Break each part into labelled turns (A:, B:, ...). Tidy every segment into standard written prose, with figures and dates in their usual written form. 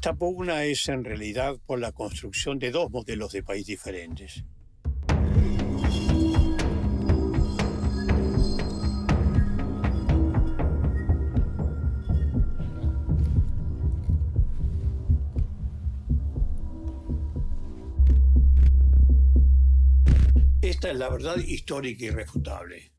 A: Esta pugna es en realidad por la construcción de dos modelos de país diferentes. Esta es la verdad histórica e irrefutable.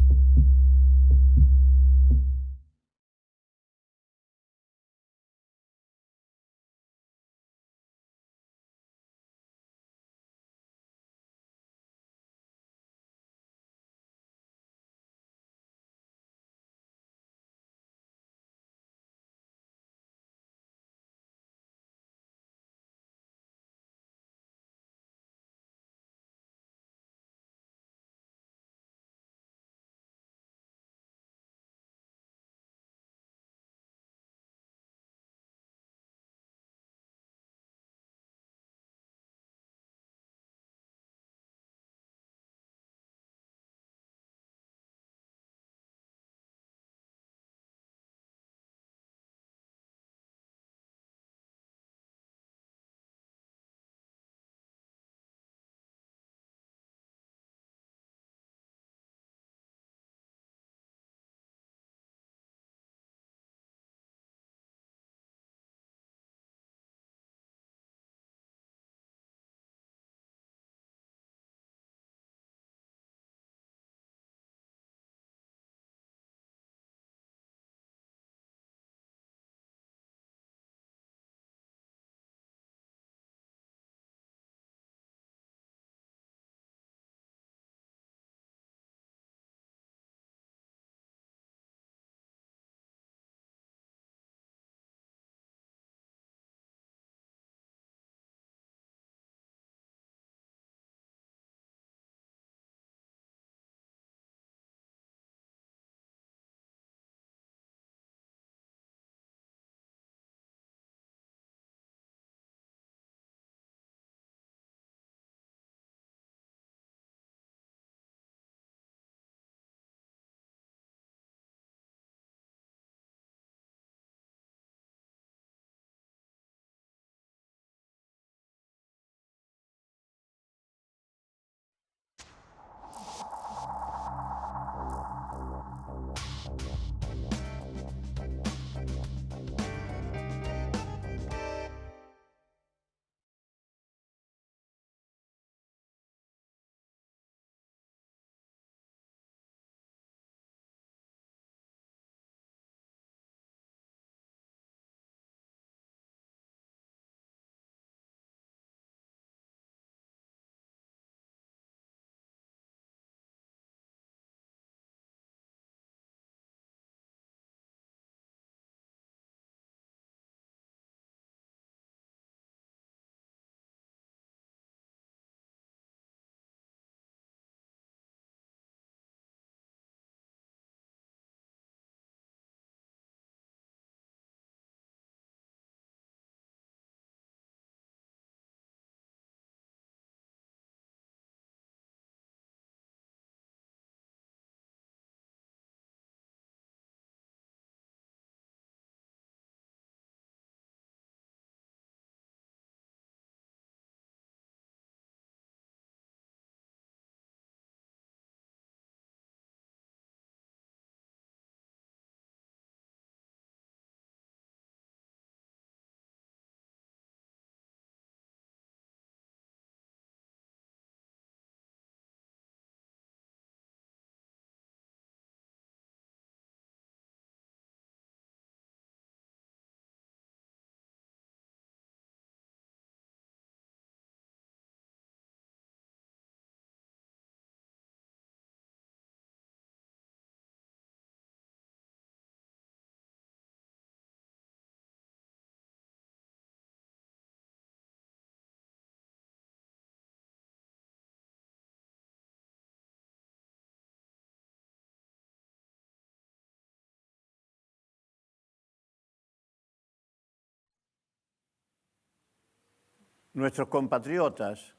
A: Nuestros compatriotas,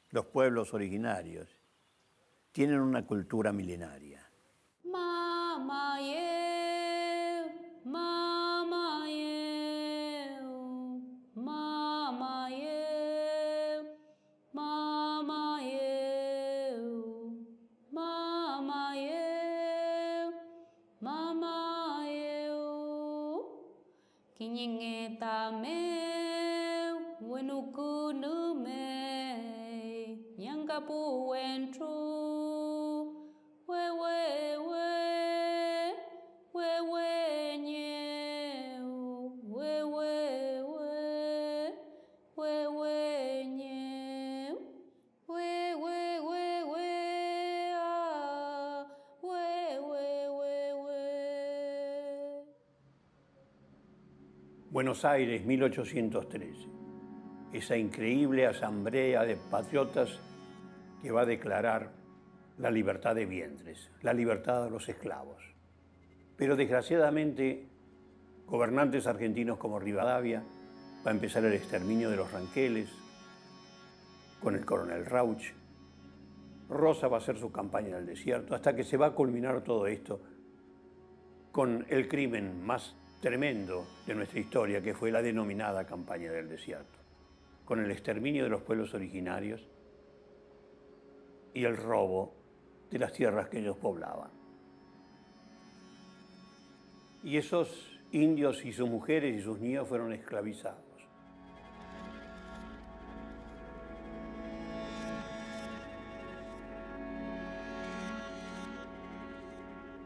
A: los pueblos originarios, tienen una cultura milenaria.
B: Kinyingeta me wenuku nu me nyangapu wentru wewe nye wewe nye
A: Buenos Aires, 1813. Esa increíble asamblea de patriotas que va a declarar la libertad de vientres, la libertad de los esclavos. Pero desgraciadamente, gobernantes argentinos como Rivadavia, va a empezar el exterminio de los ranqueles, con el coronel Rauch. Rosa va a hacer su campaña en el desierto, hasta que se va a culminar todo esto con el crimen más tremendo de nuestra historia, que fue la denominada campaña del desierto, con el exterminio de los pueblos originarios y el robo de las tierras que ellos poblaban. Y esos indios y sus mujeres y sus niños fueron esclavizados.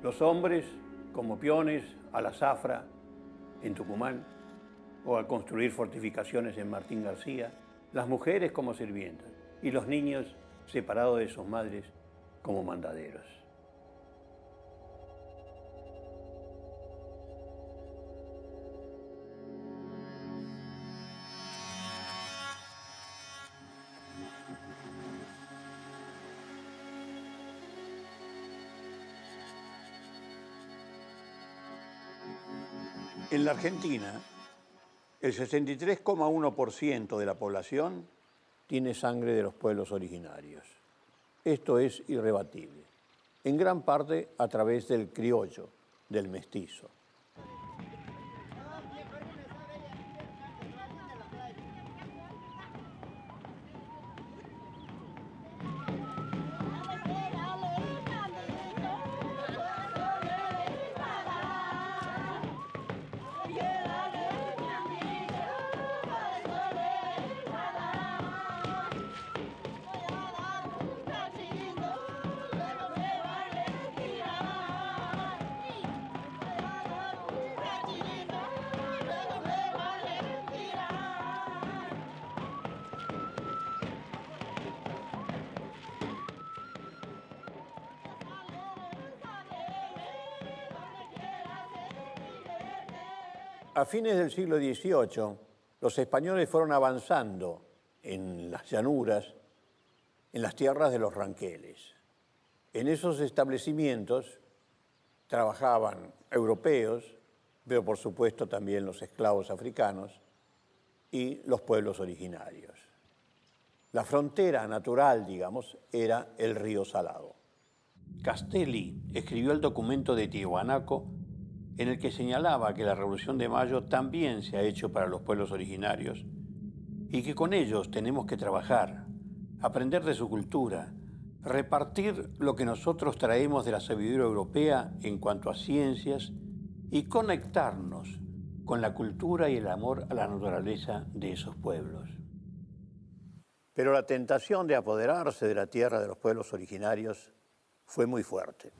A: Los hombres como peones a la zafra en Tucumán o a construir fortificaciones en Martín García, las mujeres como sirvientas y los niños separados de sus madres como mandaderos. En la Argentina, el 63,1% de la población tiene sangre de los pueblos originarios. Esto es irrebatible, en gran parte a través del criollo, del mestizo. A fines del siglo XVIII, los españoles fueron avanzando en las llanuras, en las tierras de los ranqueles. En esos establecimientos trabajaban europeos, pero por supuesto también los esclavos africanos y los pueblos originarios. La frontera natural, digamos, era el río Salado. Castelli escribió el documento de Tiahuanaco, en el que señalaba que la Revolución de Mayo también se ha hecho para los pueblos originarios y que con ellos tenemos que trabajar, aprender de su cultura, repartir lo que nosotros traemos de la sabiduría europea en cuanto a ciencias y conectarnos con la cultura y el amor a la naturaleza de esos pueblos. Pero la tentación de apoderarse de la tierra de los pueblos originarios fue muy fuerte.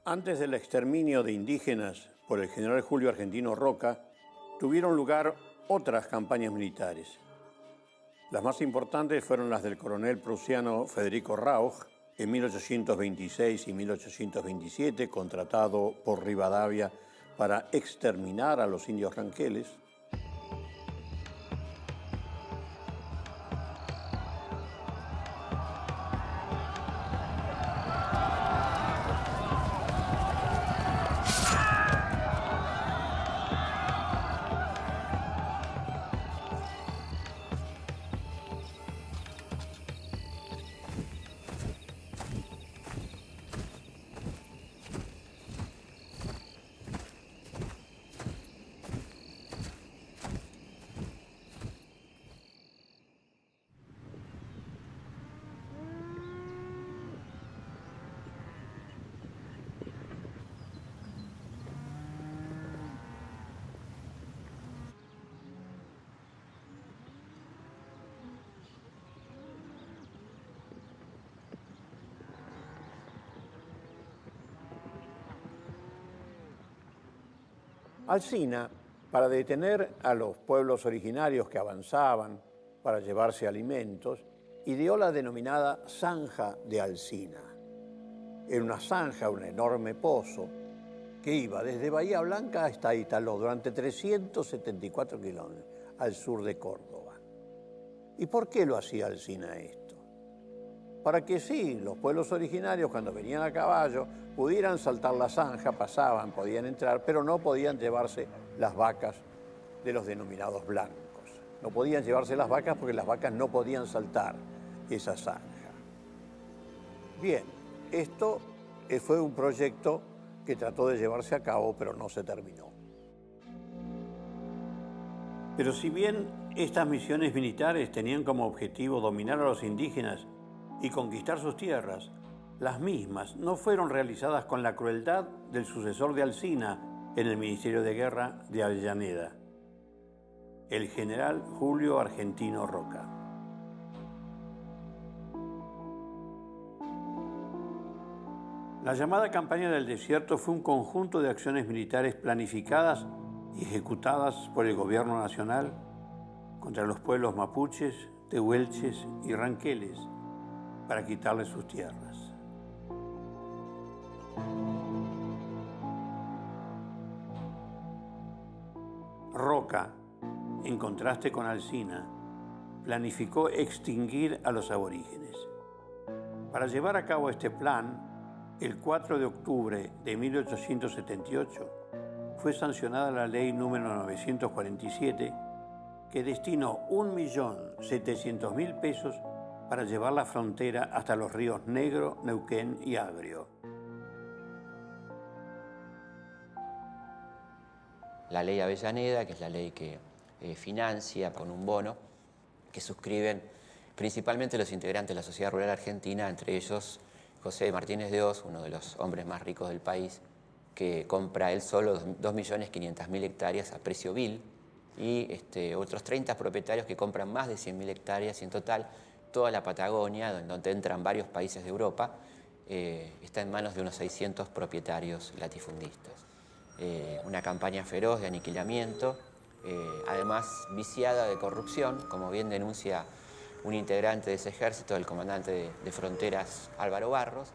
A: Antes del exterminio de indígenas por el general Julio Argentino Roca, tuvieron lugar otras campañas militares. Las más importantes fueron las del coronel prusiano Federico Rauch en 1826 y 1827, contratado por Rivadavia para exterminar a los indios ranqueles. Alsina, para detener a los pueblos originarios que avanzaban para llevarse alimentos, ideó la denominada Zanja de Alsina. Era una zanja, un enorme pozo, que iba desde Bahía Blanca hasta Italó durante 374 kilómetros al sur de Córdoba. ¿Y por qué lo hacía Alsina esto? Para que sí, los pueblos originarios cuando venían a caballo pudieran saltar la zanja, pasaban, podían entrar, pero no podían llevarse las vacas de los denominados blancos. No podían llevarse las vacas porque las vacas no podían saltar esa zanja. Bien, esto fue un proyecto que trató de llevarse a cabo, pero no se terminó. Pero si bien estas misiones militares tenían como objetivo dominar a los indígenas y conquistar sus tierras, las mismas no fueron realizadas con la crueldad del sucesor de Alsina en el Ministerio de Guerra de Avellaneda, el general Julio Argentino Roca. La llamada Campaña del Desierto fue un conjunto de acciones militares planificadas y ejecutadas por el gobierno nacional contra los pueblos mapuches, tehuelches y ranqueles para quitarles sus tierras. Roca, en contraste con Alsina, planificó extinguir a los aborígenes. Para llevar a cabo este plan, el 4 de octubre de 1878 fue sancionada la ley número 947 que destinó 1.700.000 pesos para llevar la frontera hasta los ríos Negro, Neuquén y Agrio.
C: La ley Avellaneda, que es la ley que financia con un bono, que suscriben principalmente los integrantes de la sociedad rural argentina, entre ellos José Martínez de Hoz, uno de los hombres más ricos del país, que compra él solo 2.500.000 hectáreas a precio vil, y otros 30 propietarios que compran más de 100.000 hectáreas, y en total toda la Patagonia, donde entran varios países de Europa, está en manos de unos 600 propietarios latifundistas. Una campaña feroz de aniquilamiento, además viciada de corrupción, como bien denuncia un integrante de ese ejército, el comandante de fronteras Álvaro Barros,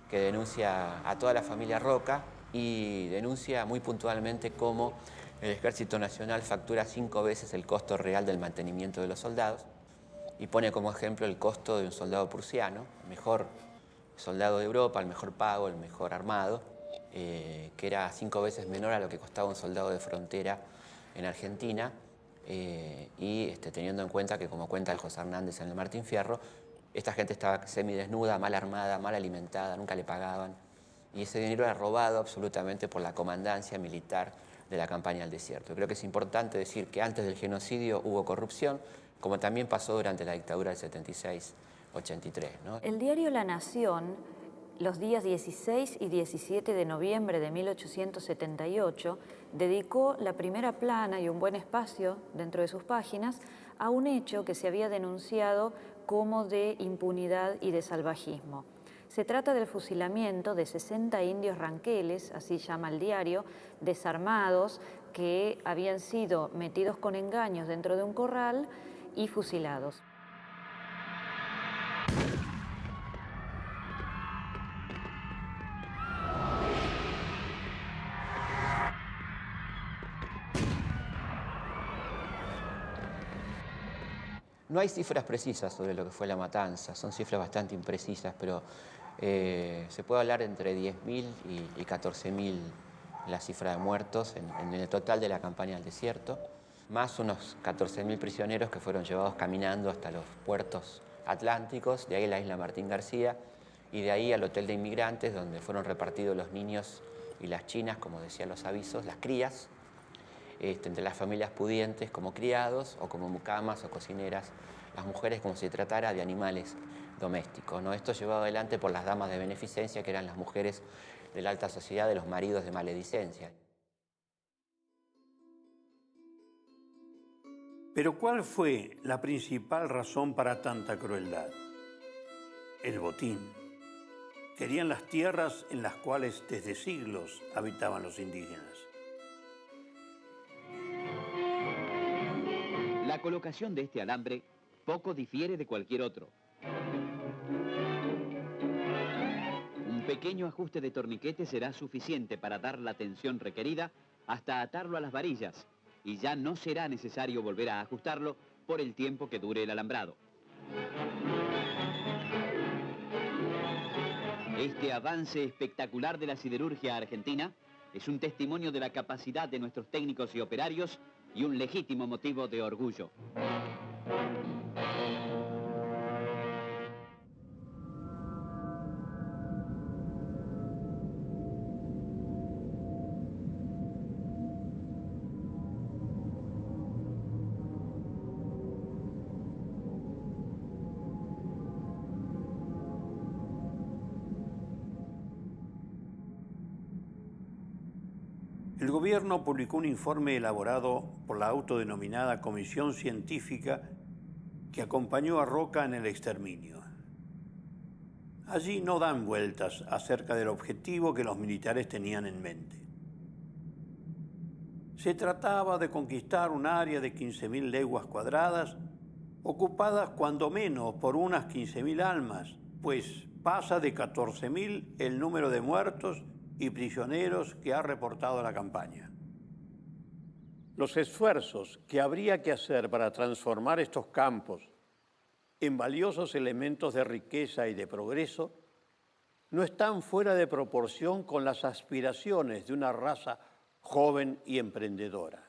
C: que denuncia a toda la familia Roca y denuncia muy puntualmente cómo el Ejército Nacional factura 5 veces el costo real del mantenimiento de los soldados, y pone como ejemplo el costo de un soldado prusiano, el mejor soldado de Europa, el mejor pago, el mejor armado, que era 5 veces menor a lo que costaba un soldado de frontera en Argentina, y teniendo en cuenta que, como cuenta el José Hernández en el Martín Fierro, esta gente estaba semidesnuda, mal armada, mal alimentada, nunca le pagaban, y ese dinero era robado absolutamente por la comandancia militar de la Campaña del Desierto. Creo que es importante decir que antes del genocidio hubo corrupción, como también pasó durante la dictadura del 76-83, ¿no?
D: El diario La Nación, los días 16 y 17 de noviembre de 1878, dedicó la primera plana y un buen espacio dentro de sus páginas a un hecho que se había denunciado como de impunidad y de salvajismo. Se trata del fusilamiento de 60 indios ranqueles, así llama el diario, desarmados, que habían sido metidos con engaños dentro de un corral y fusilados.
C: No hay cifras precisas sobre lo que fue la matanza, son cifras bastante imprecisas, pero se puede hablar entre 10.000 y 14.000 la cifra de muertos en el total de la Campaña del Desierto, más unos 14.000 prisioneros que fueron llevados caminando hasta los puertos atlánticos, de ahí a la isla Martín García, y de ahí al hotel de inmigrantes, donde fueron repartidos los niños y las chinas, como decían los avisos, las crías, entre las familias pudientes como criados o como mucamas o cocineras, las mujeres como si se tratara de animales domésticos, ¿no? Esto llevado adelante por las damas de beneficencia, que eran las mujeres de la alta sociedad, de los maridos de maledicencia.
A: Pero ¿cuál fue la principal razón para tanta crueldad? El botín. Querían las tierras en las cuales desde siglos habitaban los indígenas.
E: colocación de este alambre poco difiere de cualquier otro. Un pequeño ajuste de torniquete será suficiente para dar la tensión requerida hasta atarlo a las varillas, y ya no será necesario volver a ajustarlo por el tiempo que dure el alambrado. Este avance espectacular de la siderurgia argentina es un testimonio de la capacidad de nuestros técnicos y operarios y un legítimo motivo de orgullo.
A: El gobierno publicó un informe elaborado por la autodenominada Comisión Científica que acompañó a Roca en el exterminio. Allí no dan vueltas acerca del objetivo que los militares tenían en mente. Se trataba de conquistar un área de 15.000 leguas cuadradas, ocupadas cuando menos por unas 15.000 almas, pues pasa de 14.000 el número de muertos y prisioneros que ha reportado la campaña. Los esfuerzos que habría que hacer para transformar estos campos en valiosos elementos de riqueza y de progreso no están fuera de proporción con las aspiraciones de una raza joven y emprendedora.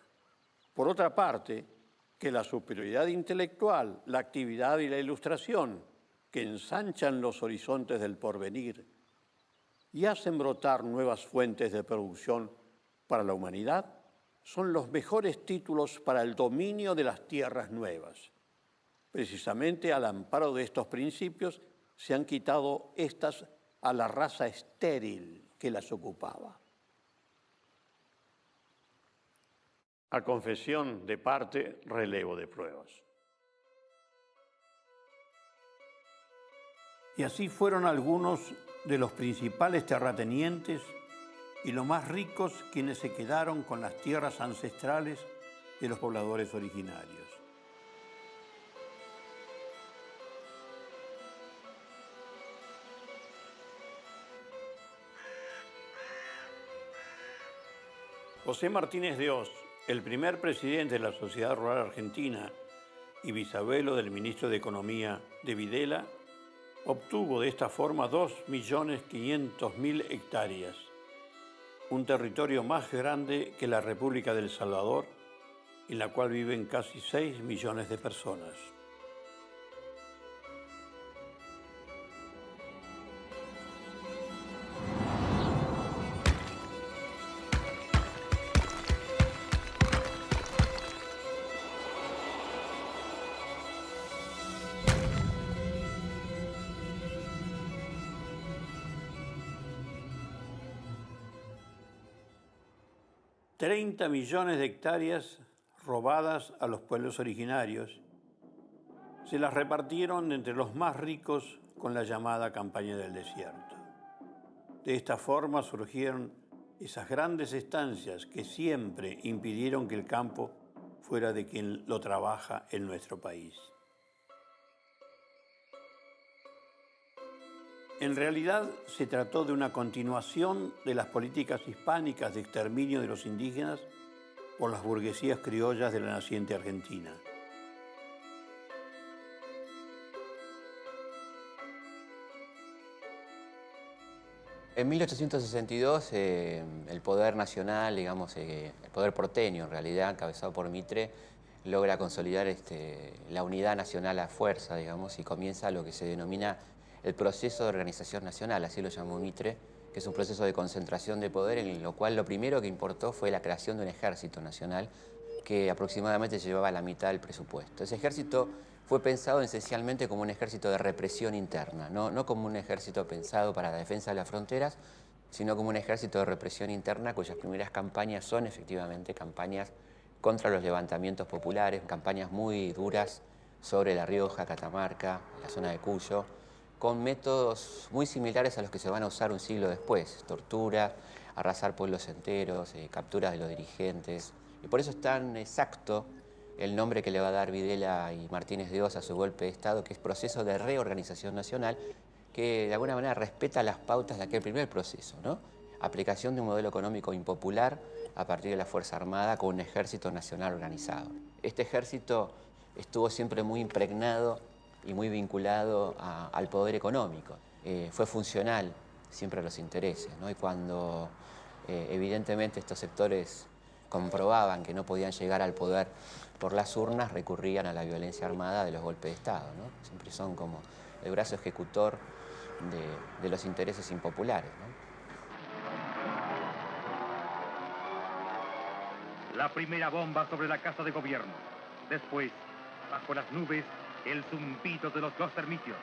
A: Por otra parte, que la superioridad intelectual, la actividad y la ilustración que ensanchan los horizontes del porvenir y hacen brotar nuevas fuentes de producción para la humanidad, son los mejores títulos para el dominio de las tierras nuevas. Precisamente al amparo de estos principios se han quitado estas a la raza estéril que las ocupaba. A confesión de parte, relevo de pruebas. Y así fueron algunos de los principales terratenientes y los más ricos quienes se quedaron con las tierras ancestrales de los pobladores originarios. José Martínez de Hoz, el primer presidente de la Sociedad Rural Argentina y bisabuelo del ministro de Economía de Videla, obtuvo de esta forma 2.500.000 hectáreas, un territorio más grande que la República del Salvador, en la cual viven casi 6 millones de personas. $30 millones de hectáreas robadas a los pueblos originarios se las repartieron entre los más ricos con la llamada campaña del desierto. De esta forma surgieron esas grandes estancias que siempre impidieron que el campo fuera de quien lo trabaja en nuestro país. En realidad, se trató de una continuación de las políticas hispánicas de exterminio de los indígenas por las burguesías criollas de la naciente Argentina.
C: En 1862, el poder nacional, digamos, el poder porteño, en realidad, encabezado por Mitre, logra consolidar la unidad nacional a fuerza, digamos, y comienza lo que se denomina el proceso de organización nacional, así lo llamó Mitre, que es un proceso de concentración de poder en lo cual lo primero que importó fue la creación de un ejército nacional que aproximadamente llevaba la mitad del presupuesto. Ese ejército fue pensado esencialmente como un ejército de represión interna, no como un ejército pensado para la defensa de las fronteras, sino como un ejército de represión interna cuyas primeras campañas son efectivamente campañas contra los levantamientos populares, campañas muy duras sobre La Rioja, Catamarca, la zona de Cuyo, con métodos muy similares a los que se van a usar un siglo después: tortura, arrasar pueblos enteros, capturas de los dirigentes. Y por eso es tan exacto el nombre que le va a dar Videla y Martínez de Oz a su golpe de Estado, que es Proceso de Reorganización Nacional, que de alguna manera respeta las pautas de aquel primer proceso, ¿no? Aplicación de un modelo económico impopular a partir de la Fuerza Armada con un ejército nacional organizado. Este ejército estuvo siempre muy impregnado y muy vinculado al poder económico. Fue funcional siempre a los intereses, ¿no? Y cuando evidentemente estos sectores comprobaban que no podían llegar al poder por las urnas, recurrían a la violencia armada de los golpes de Estado, ¿no? Siempre son como el brazo ejecutor de los intereses impopulares, ¿no?
F: La primera bomba sobre la Casa de Gobierno. Después, bajo las nubes, el zumbido de los dos termitios.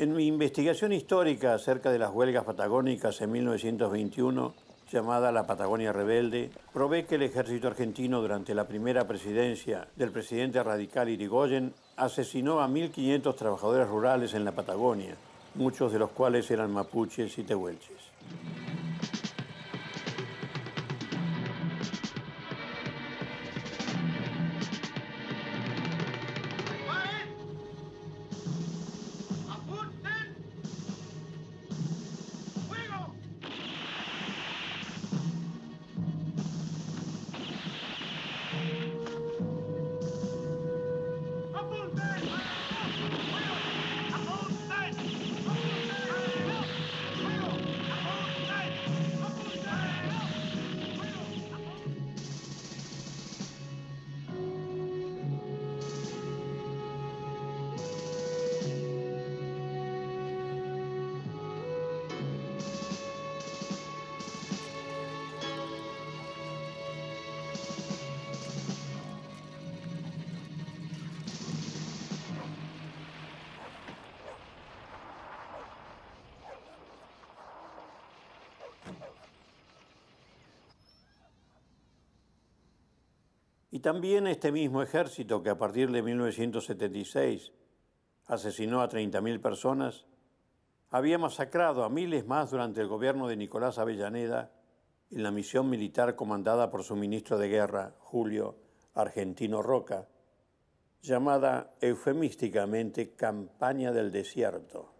A: En mi investigación histórica acerca de las huelgas patagónicas en 1921, llamada la Patagonia Rebelde, probé que el ejército argentino durante la primera presidencia del presidente radical Irigoyen asesinó a 1.500 trabajadores rurales en la Patagonia, muchos de los cuales eran mapuches y tehuelches. Y también este mismo ejército que a partir de 1976 asesinó a 30.000 personas, había masacrado a miles más durante el gobierno de Nicolás Avellaneda en la misión militar comandada por su ministro de Guerra, Julio Argentino Roca, llamada eufemísticamente Campaña del Desierto.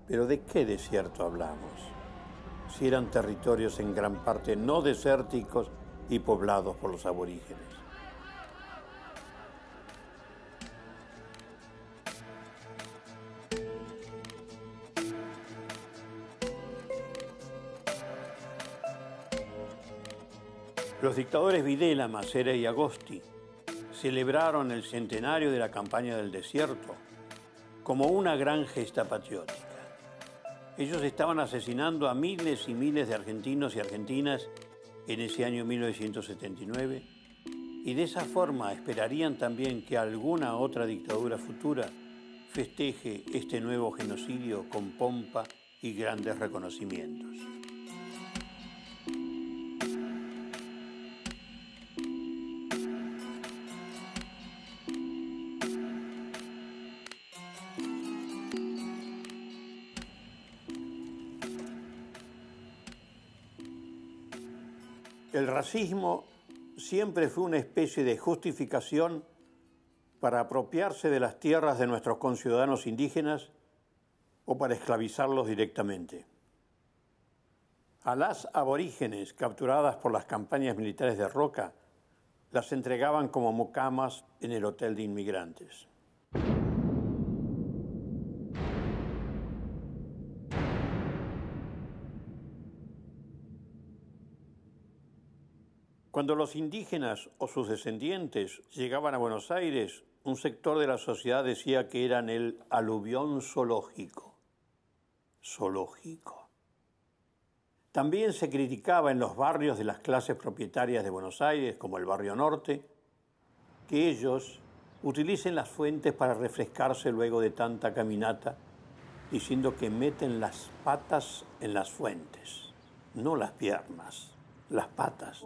A: ¿Pero de qué desierto hablamos? Si eran territorios en gran parte no desérticos y poblados por los aborígenes. Los dictadores Videla, Macera y Agosti celebraron el centenario de la campaña del desierto como una gran gesta patriótica. Ellos estaban asesinando a miles y miles de argentinos y argentinas en ese año 1979, y de esa forma esperarían también que alguna otra dictadura futura festeje este nuevo genocidio con pompa y grandes reconocimientos. El racismo siempre fue una especie de justificación para apropiarse de las tierras de nuestros conciudadanos indígenas o para esclavizarlos directamente. A las aborígenes capturadas por las campañas militares de Roca, las entregaban como mucamas en el hotel de inmigrantes. Cuando los indígenas o sus descendientes llegaban a Buenos Aires, un sector de la sociedad decía que eran el aluvión zoológico. Zoológico. También se criticaba en los barrios de las clases propietarias de Buenos Aires, como el Barrio Norte, que ellos utilicen las fuentes para refrescarse luego de tanta caminata, diciendo que meten las patas en las fuentes, no las piernas, las patas.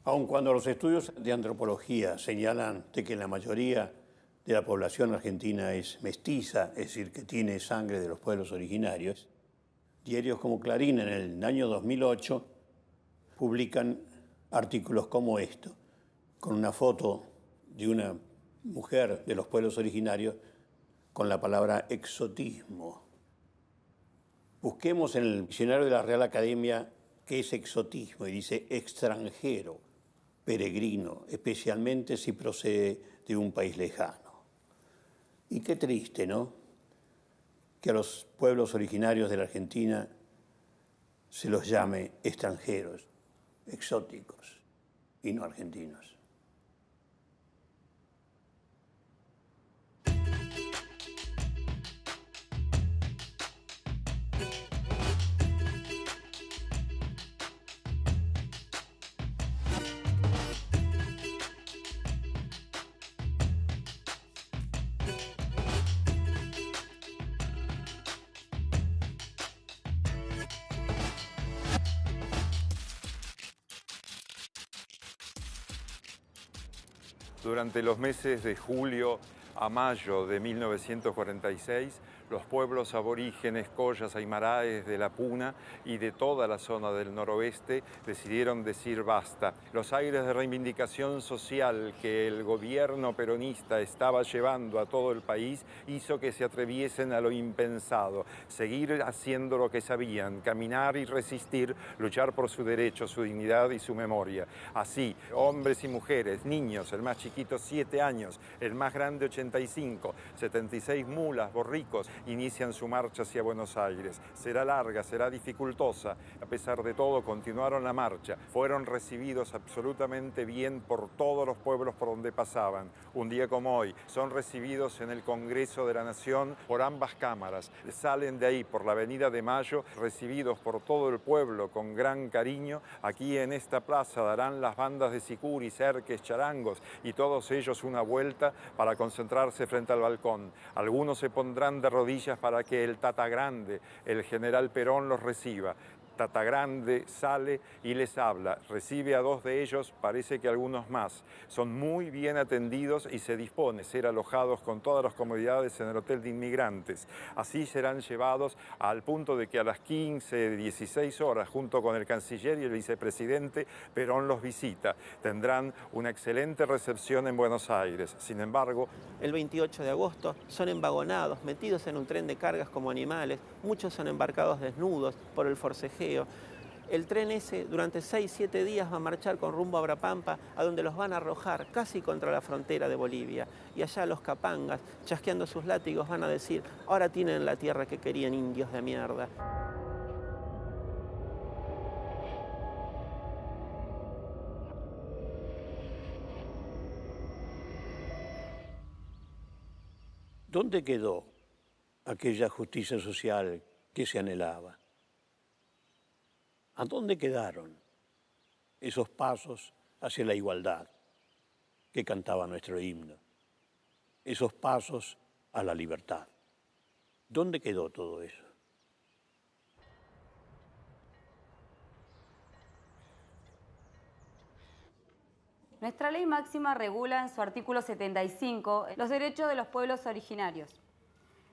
A: Aun cuando los estudios de antropología señalan de que la mayoría de la población argentina es mestiza, es decir, que tiene sangre de los pueblos originarios, diarios como Clarín en el año 2008 publican artículos como esto, con una foto de una mujer de los pueblos originarios con la palabra exotismo. Busquemos en el diccionario de la Real Academia qué es exotismo y dice extranjero, peregrino, especialmente si procede de un país lejano. Y qué triste, ¿no?, que a los pueblos originarios de la Argentina se los llame extranjeros, exóticos, y no argentinos.
G: Durante los meses de julio a mayo de 1946, los pueblos aborígenes collas aymaraes de la Puna y de toda la zona del noroeste decidieron decir basta. Los aires de reivindicación social que el gobierno peronista estaba llevando a todo el país hizo que se atreviesen a lo impensado, seguir haciendo lo que sabían, caminar y resistir, luchar por su derecho, su dignidad y su memoria. Así, hombres y mujeres, niños, el más chiquito 7 años, el más grande 85, 76 mulas, borricos, inician su marcha hacia Buenos Aires. Será larga, será dificultosa. A pesar de todo, continuaron la marcha. Fueron recibidos absolutamente bien por todos los pueblos por donde pasaban. Un día como hoy, son recibidos en el Congreso de la Nación por ambas cámaras. Salen de ahí por la Avenida de Mayo, recibidos por todo el pueblo con gran cariño. Aquí en esta plaza darán las bandas de sicuri, cerques, charangos y todos ellos una vuelta para concentrarse frente al balcón. Algunos se pondrán de rodillas para que el Tata Grande, el general Perón, los reciba. Tata Grande sale y les habla, recibe a 2 de ellos, parece que algunos más. Son muy bien atendidos y se dispone a ser alojados con todas las comodidades en el Hotel de Inmigrantes. Así serán llevados al punto de que a las 15, 16 horas, junto con el canciller y el vicepresidente, Perón los visita. Tendrán una excelente recepción en Buenos Aires. Sin embargo,
H: el 28 de agosto son emvagonados, metidos en un tren de cargas como animales. Muchos son embarcados desnudos por el forcejeo. El tren ese durante 6-7 días va a marchar con rumbo a Brapampa, a donde los van a arrojar casi contra la frontera de Bolivia. Y allá los capangas, chasqueando sus látigos, van a decir: ahora tienen la tierra que querían, indios de mierda.
A: ¿Dónde quedó aquella justicia social que se anhelaba? ¿A dónde quedaron esos pasos hacia la igualdad que cantaba nuestro himno? Esos pasos a la libertad. ¿Dónde quedó todo eso?
I: Nuestra ley máxima regula en su artículo 75 los derechos de los pueblos originarios.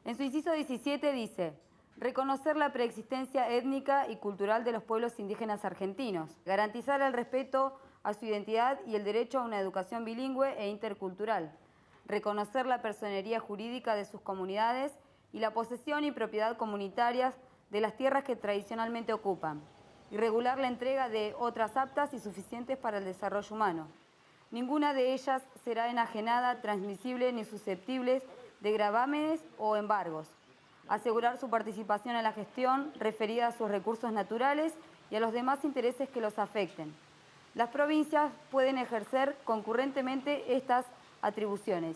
I: En su inciso 17 dice: reconocer la preexistencia étnica y cultural de los pueblos indígenas argentinos, garantizar el respeto a su identidad y el derecho a una educación bilingüe e intercultural, reconocer la personería jurídica de sus comunidades y la posesión y propiedad comunitarias de las tierras que tradicionalmente ocupan, y regular la entrega de otras aptas y suficientes para el desarrollo humano. Ninguna de ellas será enajenada, transmisible ni susceptible de gravámenes o embargos. Asegurar su participación en la gestión referida a sus recursos naturales y a los demás intereses que los afecten. Las provincias pueden ejercer concurrentemente estas atribuciones.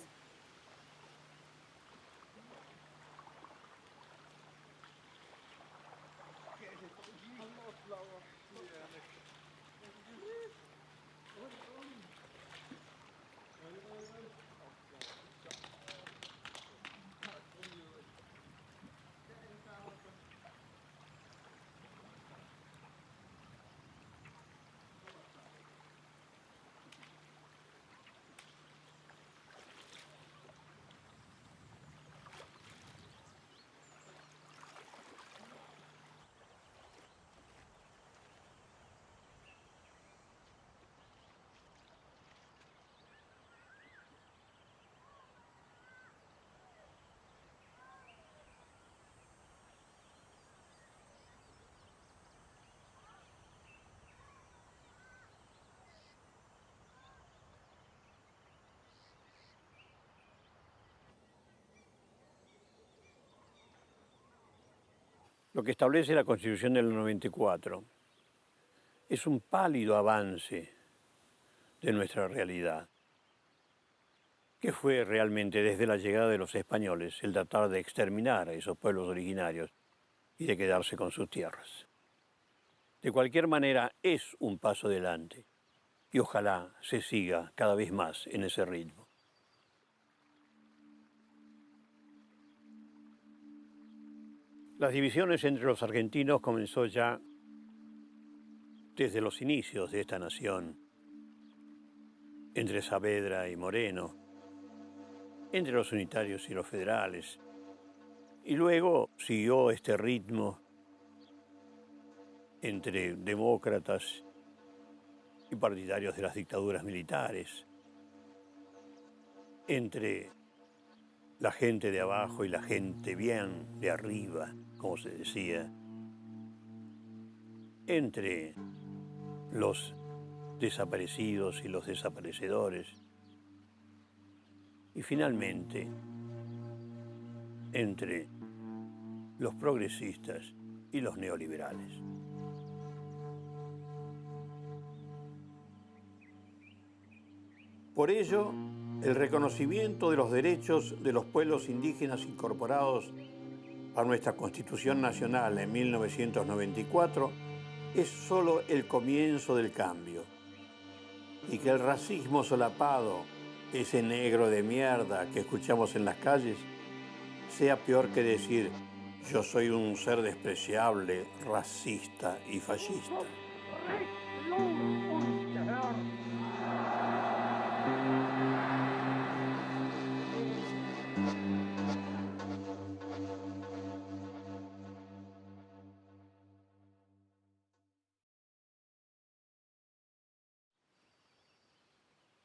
A: Lo que establece la Constitución del 94 es un pálido avance de nuestra realidad. ¿Qué fue realmente desde la llegada de los españoles el tratar de exterminar a esos pueblos originarios y de quedarse con sus tierras? De cualquier manera, es un paso adelante y ojalá se siga cada vez más en ese ritmo. Las divisiones entre los argentinos comenzó ya desde los inicios de esta nación, entre Saavedra y Moreno, entre los unitarios y los federales, y luego siguió este ritmo entre demócratas y partidarios de las dictaduras militares, entre la gente de abajo y la gente bien de arriba, como se decía, entre los desaparecidos y los desaparecedores, y finalmente entre los progresistas y los neoliberales. Por ello, el reconocimiento de los derechos de los pueblos indígenas incorporados a nuestra Constitución Nacional en 1994 es solo el comienzo del cambio, y que el racismo solapado, ese negro de mierda que escuchamos en las calles, sea peor que decir yo soy un ser despreciable, racista y fascista.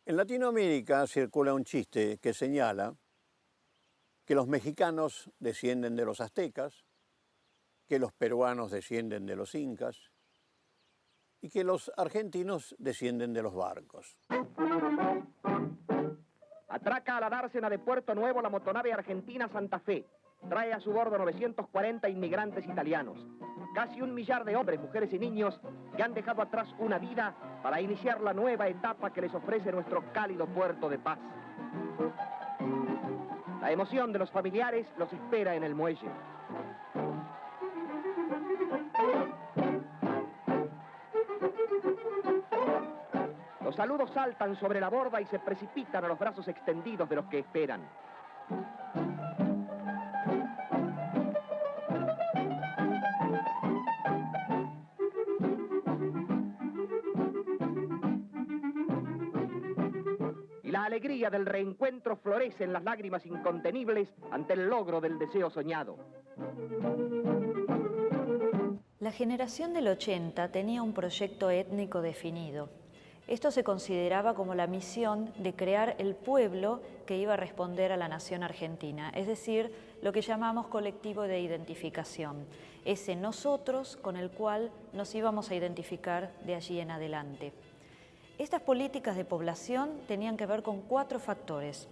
A: En Latinoamérica circula un chiste que señala que los mexicanos descienden de los aztecas, que los peruanos descienden de los incas y que los argentinos descienden de los barcos.
J: Atraca a la dársena de Puerto Nuevo la motonave argentina Santa Fe. Trae a su bordo 940 inmigrantes italianos. Casi 1 millar de hombres, mujeres y niños que han dejado atrás una vida para iniciar la nueva etapa que les ofrece nuestro cálido puerto de paz. La emoción de los familiares los espera en el muelle. Los saludos saltan sobre la borda y se precipitan a los brazos extendidos de los que esperan. alegría del reencuentro florece en las lágrimas incontenibles ante el logro del deseo soñado.
D: La generación del 80 tenía un proyecto étnico definido. Esto se consideraba como la misión de crear el pueblo que iba a responder a la nación argentina, es decir, lo que llamamos colectivo de identificación, ese nosotros con el cual nos íbamos a identificar de allí en adelante. Estas políticas de población tenían que ver con 4 factores.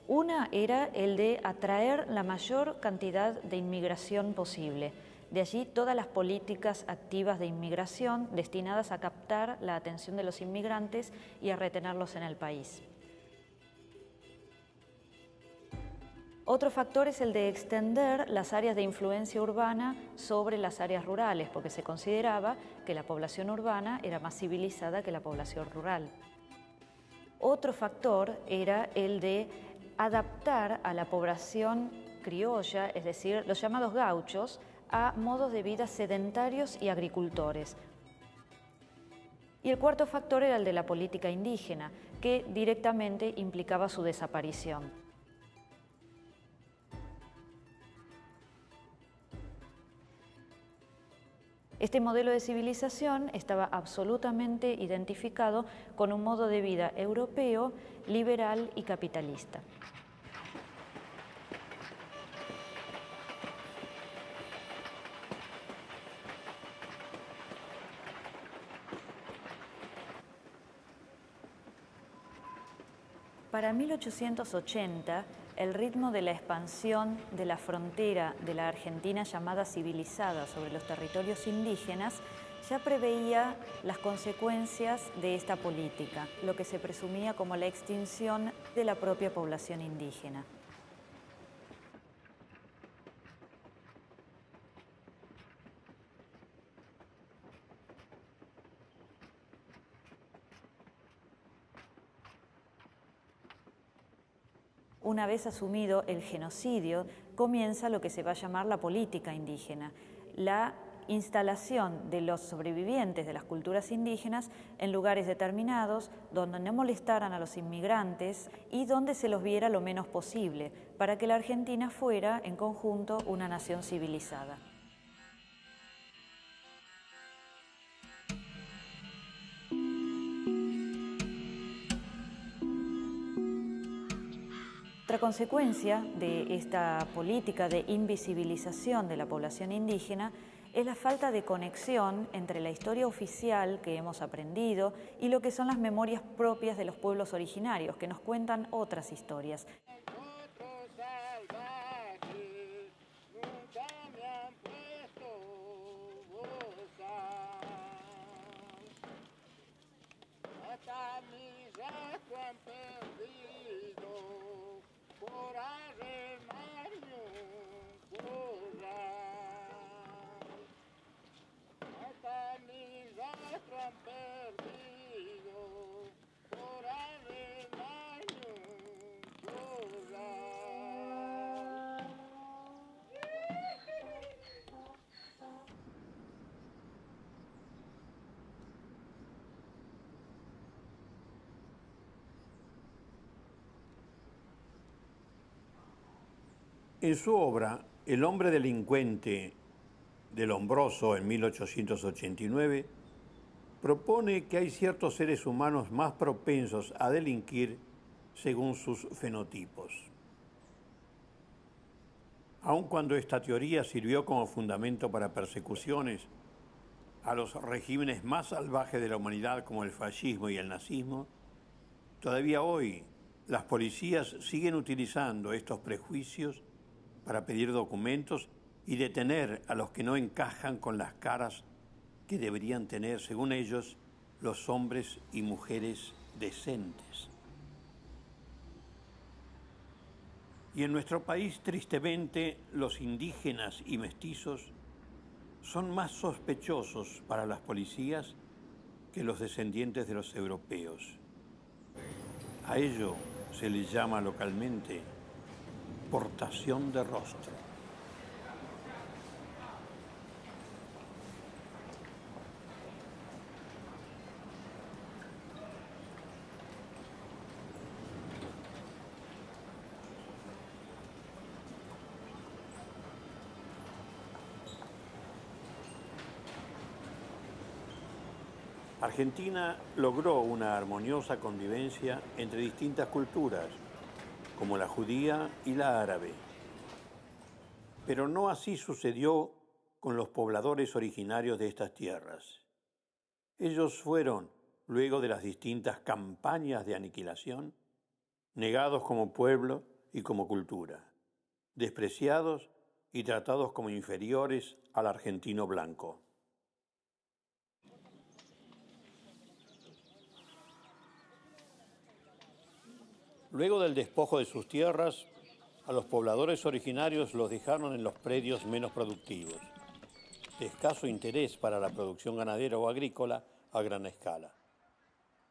D: Una era el de atraer la mayor cantidad de inmigración posible. De allí todas las políticas activas de inmigración destinadas a captar la atención de los inmigrantes y a retenerlos en el país. Otro factor es el de extender las áreas de influencia urbana sobre las áreas rurales, porque se consideraba que la población urbana era más civilizada que la población rural. Otro factor era el de adaptar a la población criolla, es decir, los llamados gauchos, a modos de vida sedentarios y agricultores. Y el cuarto factor era el de la política indígena, que directamente implicaba su desaparición. Este modelo de civilización estaba absolutamente identificado con un modo de vida europeo, liberal y capitalista. Para 1880, el ritmo de la expansión de la frontera de la Argentina llamada civilizada sobre los territorios indígenas ya preveía las consecuencias de esta política, lo que se presumía como la extinción de la propia población indígena. Una vez asumido el genocidio, comienza lo que se va a llamar la política indígena, la instalación de los sobrevivientes de las culturas indígenas en lugares determinados donde no molestaran a los inmigrantes y donde se los viera lo menos posible, para que la Argentina fuera, en conjunto, una nación civilizada. Otra consecuencia de esta política de invisibilización de la población indígena es la falta de conexión entre la historia oficial que hemos aprendido y lo que son las memorias propias de los pueblos originarios, que nos cuentan otras historias.
A: En su obra, El hombre delincuente de Lombroso, en 1889, propone que hay ciertos seres humanos más propensos a delinquir según sus fenotipos. Aun cuando esta teoría sirvió como fundamento para persecuciones a los regímenes más salvajes de la humanidad como el fascismo y el nazismo, todavía hoy las policías siguen utilizando estos prejuicios para pedir documentos y detener a los que no encajan con las caras que deberían tener, según ellos, los hombres y mujeres decentes. Y en nuestro país, tristemente, los indígenas y mestizos son más sospechosos para las policías que los descendientes de los europeos. A ello se les llama localmente portación de rostro. Argentina logró una armoniosa convivencia entre distintas culturas, como la judía y la árabe. Pero no así sucedió con los pobladores originarios de estas tierras. Ellos fueron, luego de las distintas campañas de aniquilación, negados como pueblo y como cultura, despreciados y tratados como inferiores al argentino blanco. Luego del despojo de sus tierras, a los pobladores originarios los dejaron en los predios menos productivos, de escaso interés para la producción ganadera o agrícola a gran escala.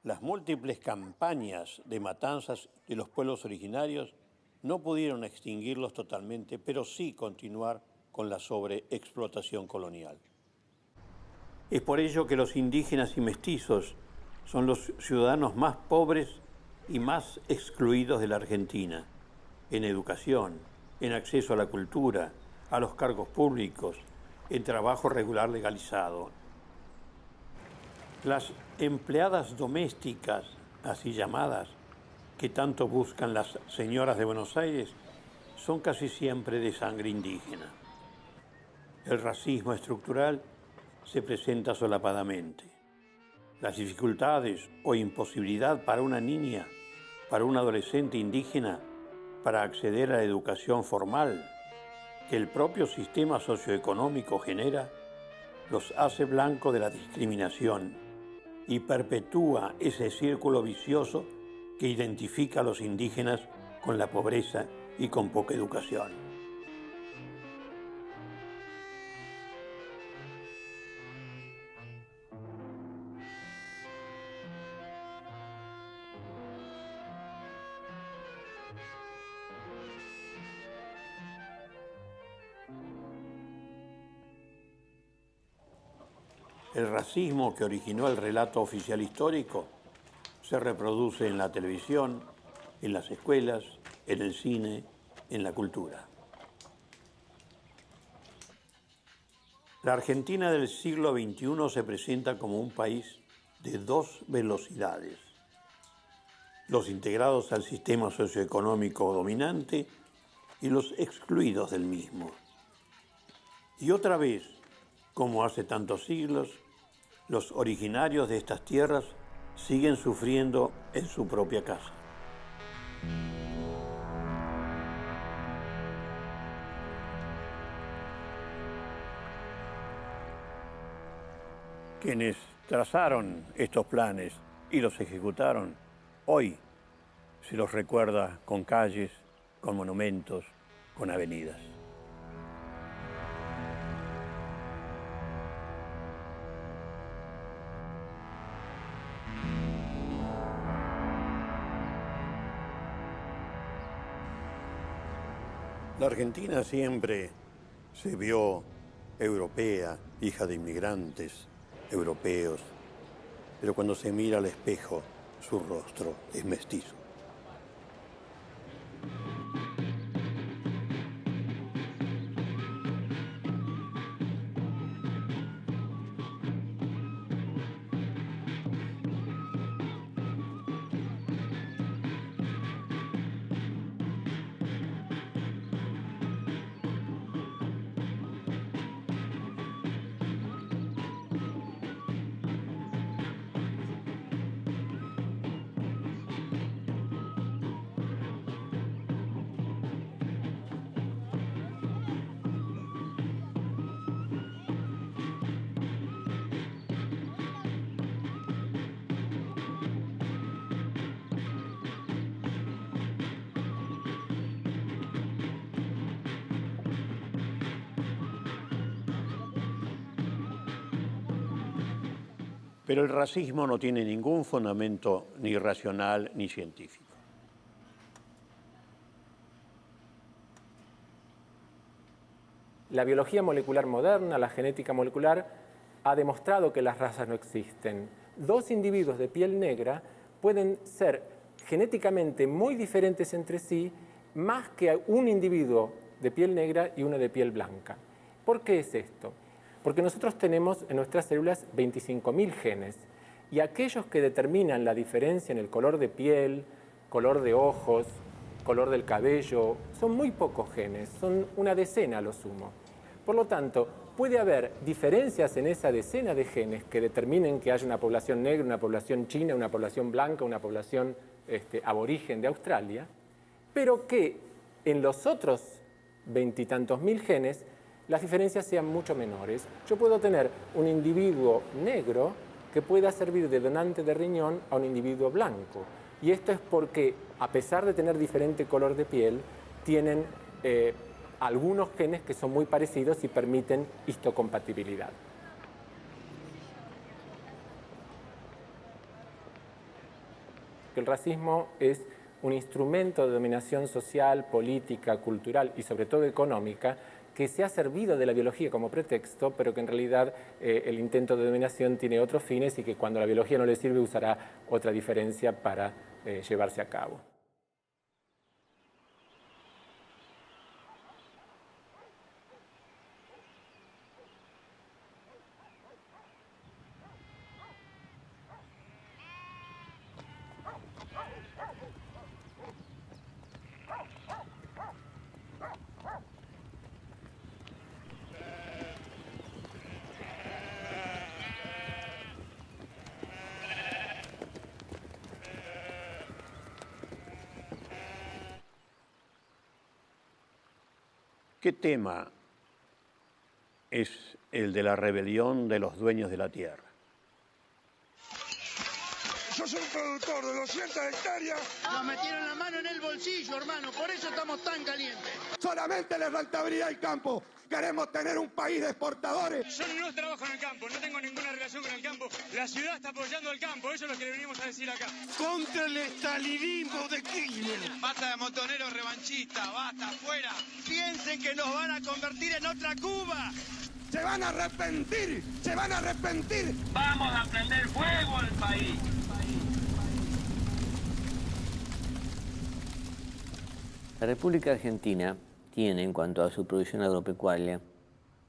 A: Las múltiples campañas de matanzas de los pueblos originarios no pudieron extinguirlos totalmente, pero sí continuar con la sobreexplotación colonial. Es por ello que los indígenas y mestizos son los ciudadanos más pobres y más excluidos de la Argentina, en educación, en acceso a la cultura, a los cargos públicos, en trabajo regular legalizado. Las empleadas domésticas, así llamadas, que tanto buscan las señoras de Buenos Aires, son casi siempre de sangre indígena. El racismo estructural se presenta solapadamente. Las dificultades o imposibilidad para una niña, para un adolescente indígena, para acceder a la educación formal que el propio sistema socioeconómico genera, los hace blanco de la discriminación y perpetúa ese círculo vicioso que identifica a los indígenas con la pobreza y con poca educación. El racismo que originó el relato oficial histórico se reproduce en la televisión, en las escuelas, en el cine, en la cultura. La Argentina del siglo XXI se presenta como un país de dos velocidades: los integrados al sistema socioeconómico dominante y los excluidos del mismo. Y otra vez, como hace tantos siglos, los originarios de estas tierras siguen sufriendo en su propia casa. Quienes trazaron estos planes y los ejecutaron, hoy se los recuerda con calles, con monumentos, con avenidas. La Argentina siempre se vio europea, hija de inmigrantes europeos, pero cuando se mira al espejo, su rostro es mestizo. Pero el racismo no tiene ningún fundamento ni racional ni científico.
K: La biología molecular moderna, la genética molecular, ha demostrado que las razas no existen. Dos individuos de piel negra pueden ser genéticamente muy diferentes entre sí, más que un individuo de piel negra y uno de piel blanca. ¿Por qué es esto? Porque nosotros tenemos en nuestras células 25.000 genes Y aquellos que determinan la diferencia en el color de piel, color de ojos, color del cabello, son muy pocos genes, son una decena a lo sumo. Por lo tanto, puede haber diferencias en esa decena de genes que determinen que haya una población negra, una población china, una población blanca, una población aborigen de Australia, pero que en los otros 20 y tantos mil genes las diferencias sean mucho menores. Yo puedo tener un individuo negro que pueda servir de donante de riñón a un individuo blanco. Y esto es porque, a pesar de tener diferente color de piel, tienen algunos genes que son muy parecidos y permiten histocompatibilidad. El racismo es un instrumento de dominación social, política, cultural y sobre todo económica que se ha servido de la biología como pretexto, pero que en realidad el intento de dominación tiene otros fines y que cuando la biología no le sirve usará otra diferencia para llevarse a cabo.
A: ¿Qué tema es el de la rebelión de los dueños de la tierra?
L: Yo soy un productor de 200 hectáreas. Nos metieron la mano en el bolsillo, hermano, por eso estamos tan calientes. Solamente la rentabilidad del campo. Queremos tener un país de exportadores.
M: Yo no trabajo en el campo, no tengo ninguna relación con el campo. La ciudad está apoyando al campo, eso es lo que le venimos a decir acá.
L: Contra el estalinismo de Kirchner.
M: Basta de montoneros revanchistas, basta, fuera.
L: Piensen que nos van a convertir en otra Cuba. Se van a arrepentir, se van a arrepentir.
M: Vamos a prender fuego al país.
N: La República Argentina tiene, en cuanto a su producción agropecuaria,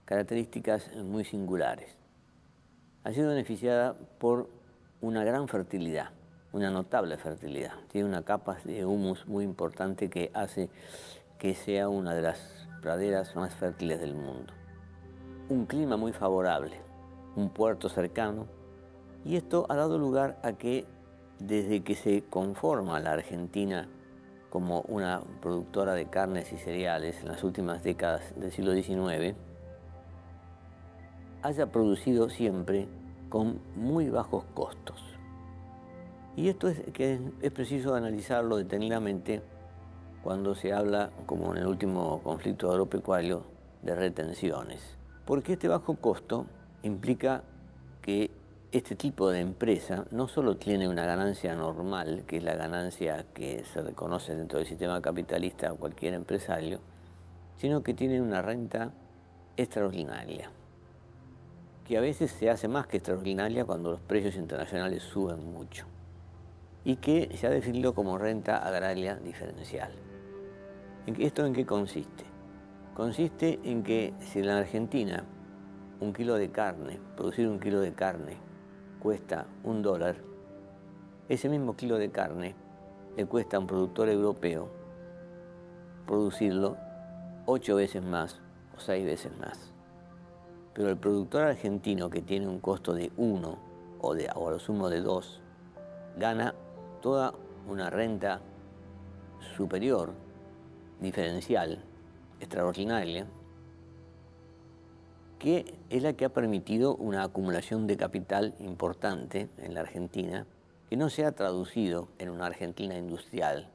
N: características muy singulares. Ha sido beneficiada por una gran fertilidad, una notable fertilidad. Tiene una capa de humus muy importante que hace que sea una de las praderas más fértiles del mundo. Un clima muy favorable, un puerto cercano, y esto ha dado lugar a que, desde que se conforma la Argentina como una productora de carnes y cereales en las últimas décadas del siglo XIX, haya producido siempre con muy bajos costos. Y esto es preciso analizarlo detenidamente cuando se habla, como en el último conflicto agropecuario, de retenciones. Porque este bajo costo implica que este tipo de empresa no solo tiene una ganancia normal, que es la ganancia que se reconoce dentro del sistema capitalista a cualquier empresario, sino que tiene una renta extraordinaria, que a veces se hace más que extraordinaria cuando los precios internacionales suben mucho, y que se ha definido como renta agraria diferencial. ¿Esto en qué consiste? Consiste en que si en la Argentina un kilo de carne, producir un kilo de carne, cuesta $1, ese mismo kilo de carne le cuesta a un productor europeo producirlo 8 veces más o 6 veces más. Pero el productor argentino, que tiene un costo de 1 o a lo sumo de 2, gana toda una renta superior, diferencial, extraordinaria, que es la que ha permitido una acumulación de capital importante en la Argentina, que no se ha traducido en una Argentina industrial,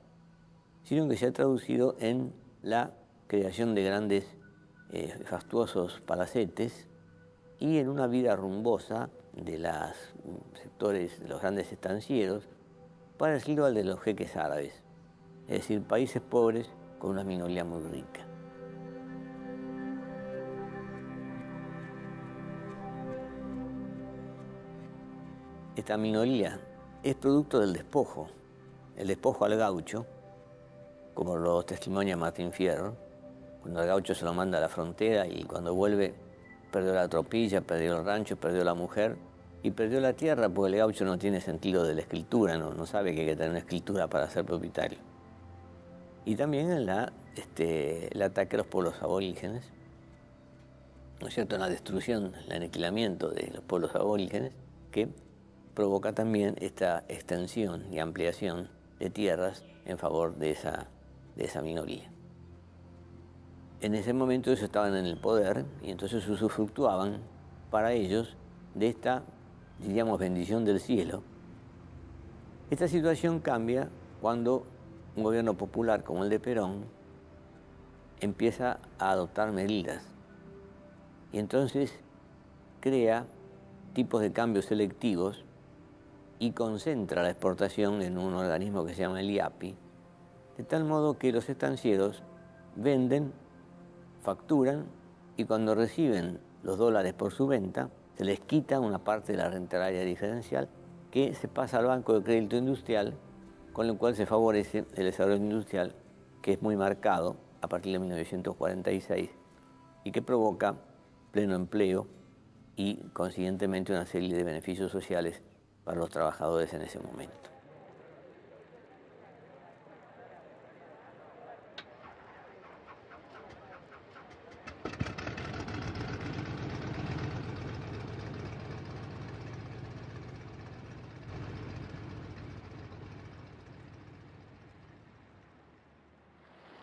N: sino que se ha traducido en la creación de grandes, fastuosos palacetes y en una vida rumbosa de los sectores, de los grandes estancieros, parecido al de los jeques árabes, es decir, países pobres con una minoría muy rica. Esta minoría es producto del despojo, el despojo al gaucho, como lo testimonia Martín Fierro, cuando el gaucho se lo manda a la frontera y cuando vuelve perdió la tropilla, perdió el rancho, perdió la mujer y perdió la tierra porque el gaucho no tiene sentido de la escritura, no sabe que hay que tener una escritura para ser propietario. Y también el ataque a los pueblos aborígenes, ¿no es cierto?, la destrucción, el aniquilamiento de los pueblos aborígenes, que provoca también esta extensión y ampliación de tierras en favor de esa minoría. En ese momento ellos estaban en el poder y entonces usufructuaban para ellos de esta, diríamos, bendición del cielo. Esta situación cambia cuando un gobierno popular como el de Perón empieza a adoptar medidas y entonces crea tipos de cambios selectivos y concentra la exportación en un organismo que se llama el IAPI, de tal modo que los estancieros venden, facturan y cuando reciben los dólares por su venta, se les quita una parte de la rentabilidad diferencial que se pasa al Banco de Crédito Industrial, con lo cual se favorece el desarrollo industrial, que es muy marcado a partir de 1946 y que provoca pleno empleo y, consiguientemente, una serie de beneficios sociales para los trabajadores en ese momento.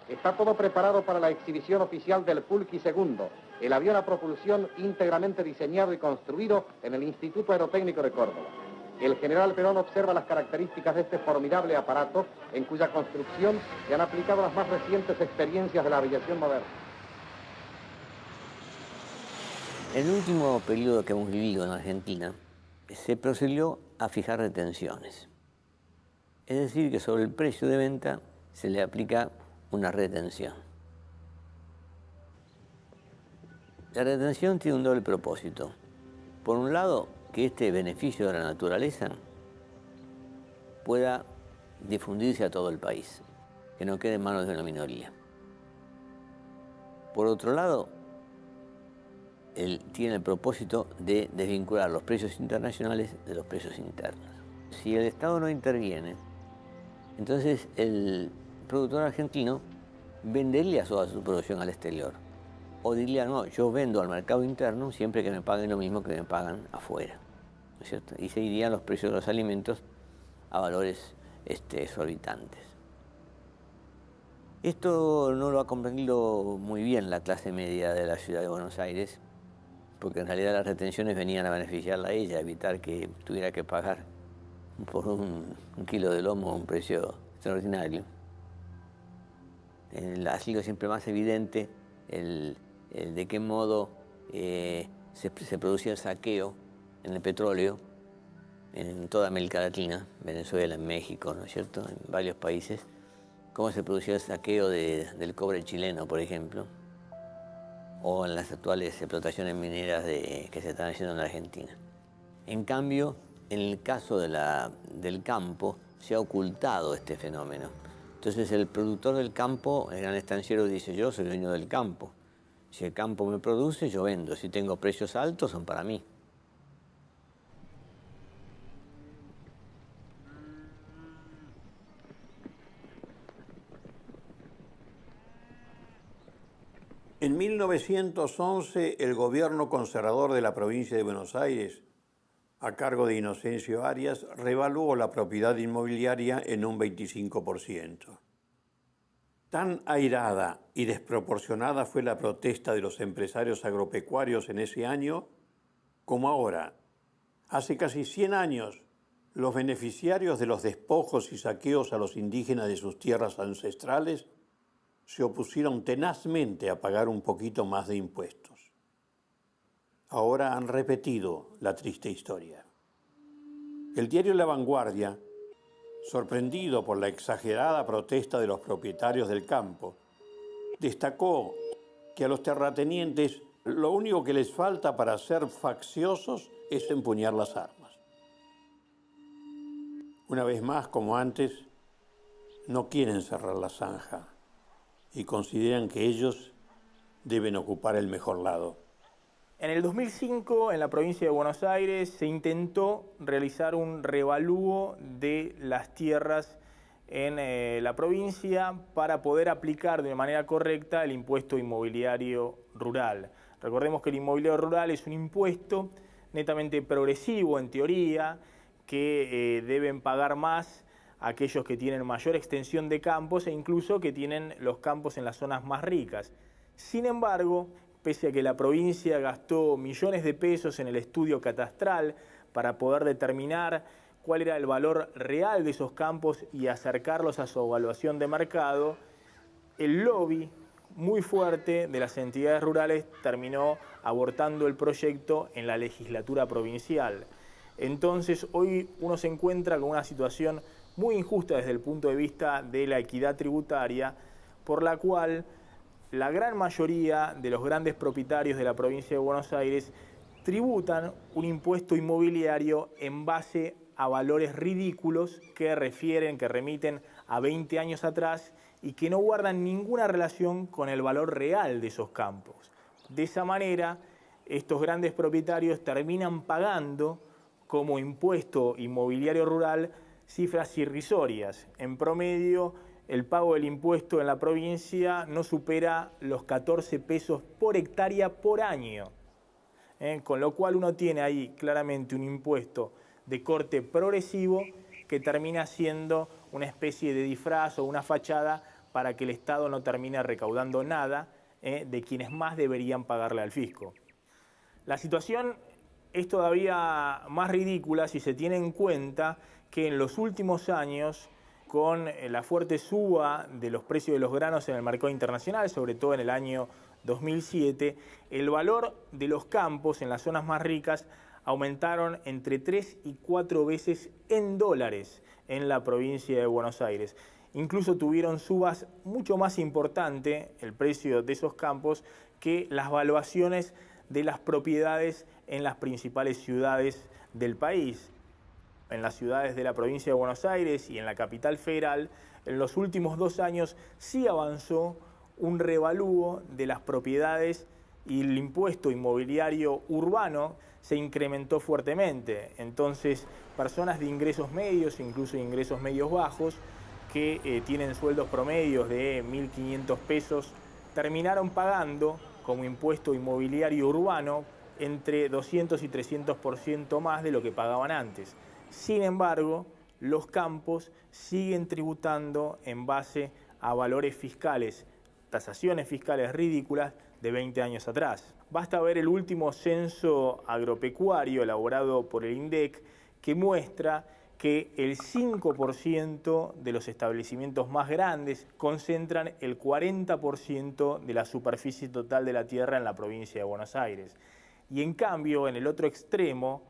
J: Está todo preparado para la exhibición oficial del Pulqui II, el avión a propulsión íntegramente diseñado y construido en el Instituto Aerotécnico de Córdoba. El general Perón observa las características de este formidable aparato, en cuya construcción se han aplicado las más recientes experiencias de la aviación moderna.
N: En el último periodo que hemos vivido en Argentina, se procedió a fijar retenciones. Es decir, que sobre el precio de venta se le aplica una retención. La retención tiene un doble propósito. Por un lado, que este beneficio de la naturaleza pueda difundirse a todo el país, que no quede en manos de una minoría. Por otro lado, tiene el propósito de desvincular los precios internacionales de los precios internos. Si el Estado no interviene, entonces el productor argentino vendería toda su producción al exterior. O diría, no, yo vendo al mercado interno siempre que me paguen lo mismo que me pagan afuera, ¿no es cierto? Y se irían los precios de los alimentos a valores exorbitantes. Esto no lo ha comprendido muy bien la clase media de la ciudad de Buenos Aires, porque en realidad las retenciones venían a beneficiarla a ella, a evitar que tuviera que pagar por un kilo de lomo un precio extraordinario. Ha sido siempre más evidente el de qué modo se producía el saqueo en el petróleo en toda América Latina, Venezuela, en México, ¿no es cierto?, en varios países, cómo se producía el saqueo del cobre chileno, por ejemplo, o en las actuales explotaciones mineras que se están haciendo en la Argentina. En cambio, en el caso del campo, se ha ocultado este fenómeno. Entonces el productor del campo, el gran estanciero, dice, yo soy dueño del campo. Si el campo me produce, yo vendo. Si tengo precios altos, son para mí.
A: En 1911, el gobierno conservador de la provincia de Buenos Aires, a cargo de Inocencio Arias, revaluó la propiedad inmobiliaria en un 25%. Tan airada y desproporcionada fue la protesta de los empresarios agropecuarios en ese año, como ahora. Hace casi 100 años, los beneficiarios de los despojos y saqueos a los indígenas de sus tierras ancestrales se opusieron tenazmente a pagar un poquito más de impuestos. Ahora han repetido la triste historia. El diario La Vanguardia, sorprendido por la exagerada protesta de los propietarios del campo, destacó que a los terratenientes lo único que les falta para ser facciosos es empuñar las armas. Una vez más, como antes, no quieren cerrar la zanja y consideran que ellos deben ocupar el mejor lado.
O: En el 2005, en la provincia de Buenos Aires, se intentó realizar un revalúo de las tierras en la provincia para poder aplicar de manera correcta el impuesto inmobiliario rural. Recordemos que el inmobiliario rural es un impuesto netamente progresivo en teoría, que deben pagar más aquellos que tienen mayor extensión de campos e incluso que tienen los campos en las zonas más ricas. Sin embargo, pese a que la provincia gastó millones de pesos en el estudio catastral para poder determinar cuál era el valor real de esos campos y acercarlos a su evaluación de mercado, el lobby muy fuerte de las entidades rurales terminó abortando el proyecto en la legislatura provincial. Entonces, hoy uno se encuentra con una situación muy injusta desde el punto de vista de la equidad tributaria, por la cual la gran mayoría de los grandes propietarios de la provincia de Buenos Aires tributan un impuesto inmobiliario en base a valores ridículos que remiten a 20 años atrás y que no guardan ninguna relación con el valor real de esos campos. De esa manera, estos grandes propietarios terminan pagando como impuesto inmobiliario rural cifras irrisorias. En promedio, el pago del impuesto en la provincia no supera los 14 pesos por hectárea por año. Con lo cual uno tiene ahí claramente un impuesto de corte progresivo que termina siendo una especie de disfraz o una fachada para que el Estado no termine recaudando nada de quienes más deberían pagarle al fisco. La situación es todavía más ridícula si se tiene en cuenta que en los últimos años, con la fuerte suba de los precios de los granos en el mercado internacional, sobre todo en el año 2007, el valor de los campos en las zonas más ricas aumentaron entre 3 y 4 veces en dólares en la provincia de Buenos Aires. Incluso tuvieron subas mucho más importantes el precio de esos campos que las valuaciones de las propiedades en las principales ciudades del país. En las ciudades de la provincia de Buenos Aires y en la capital federal, en los últimos 2 años sí avanzó un revalúo de las propiedades y el impuesto inmobiliario urbano se incrementó fuertemente. Entonces, personas de ingresos medios, incluso ingresos medios bajos, que tienen sueldos promedios de 1.500 pesos, terminaron pagando como impuesto inmobiliario urbano entre 200 y 300% más de lo que pagaban antes. Sin embargo, los campos siguen tributando en base a valores fiscales, tasaciones fiscales ridículas de 20 años atrás. Basta ver el último censo agropecuario elaborado por el INDEC que muestra que el 5% de los establecimientos más grandes concentran el 40% de la superficie total de la tierra en la provincia de Buenos Aires. Y en cambio, en el otro extremo,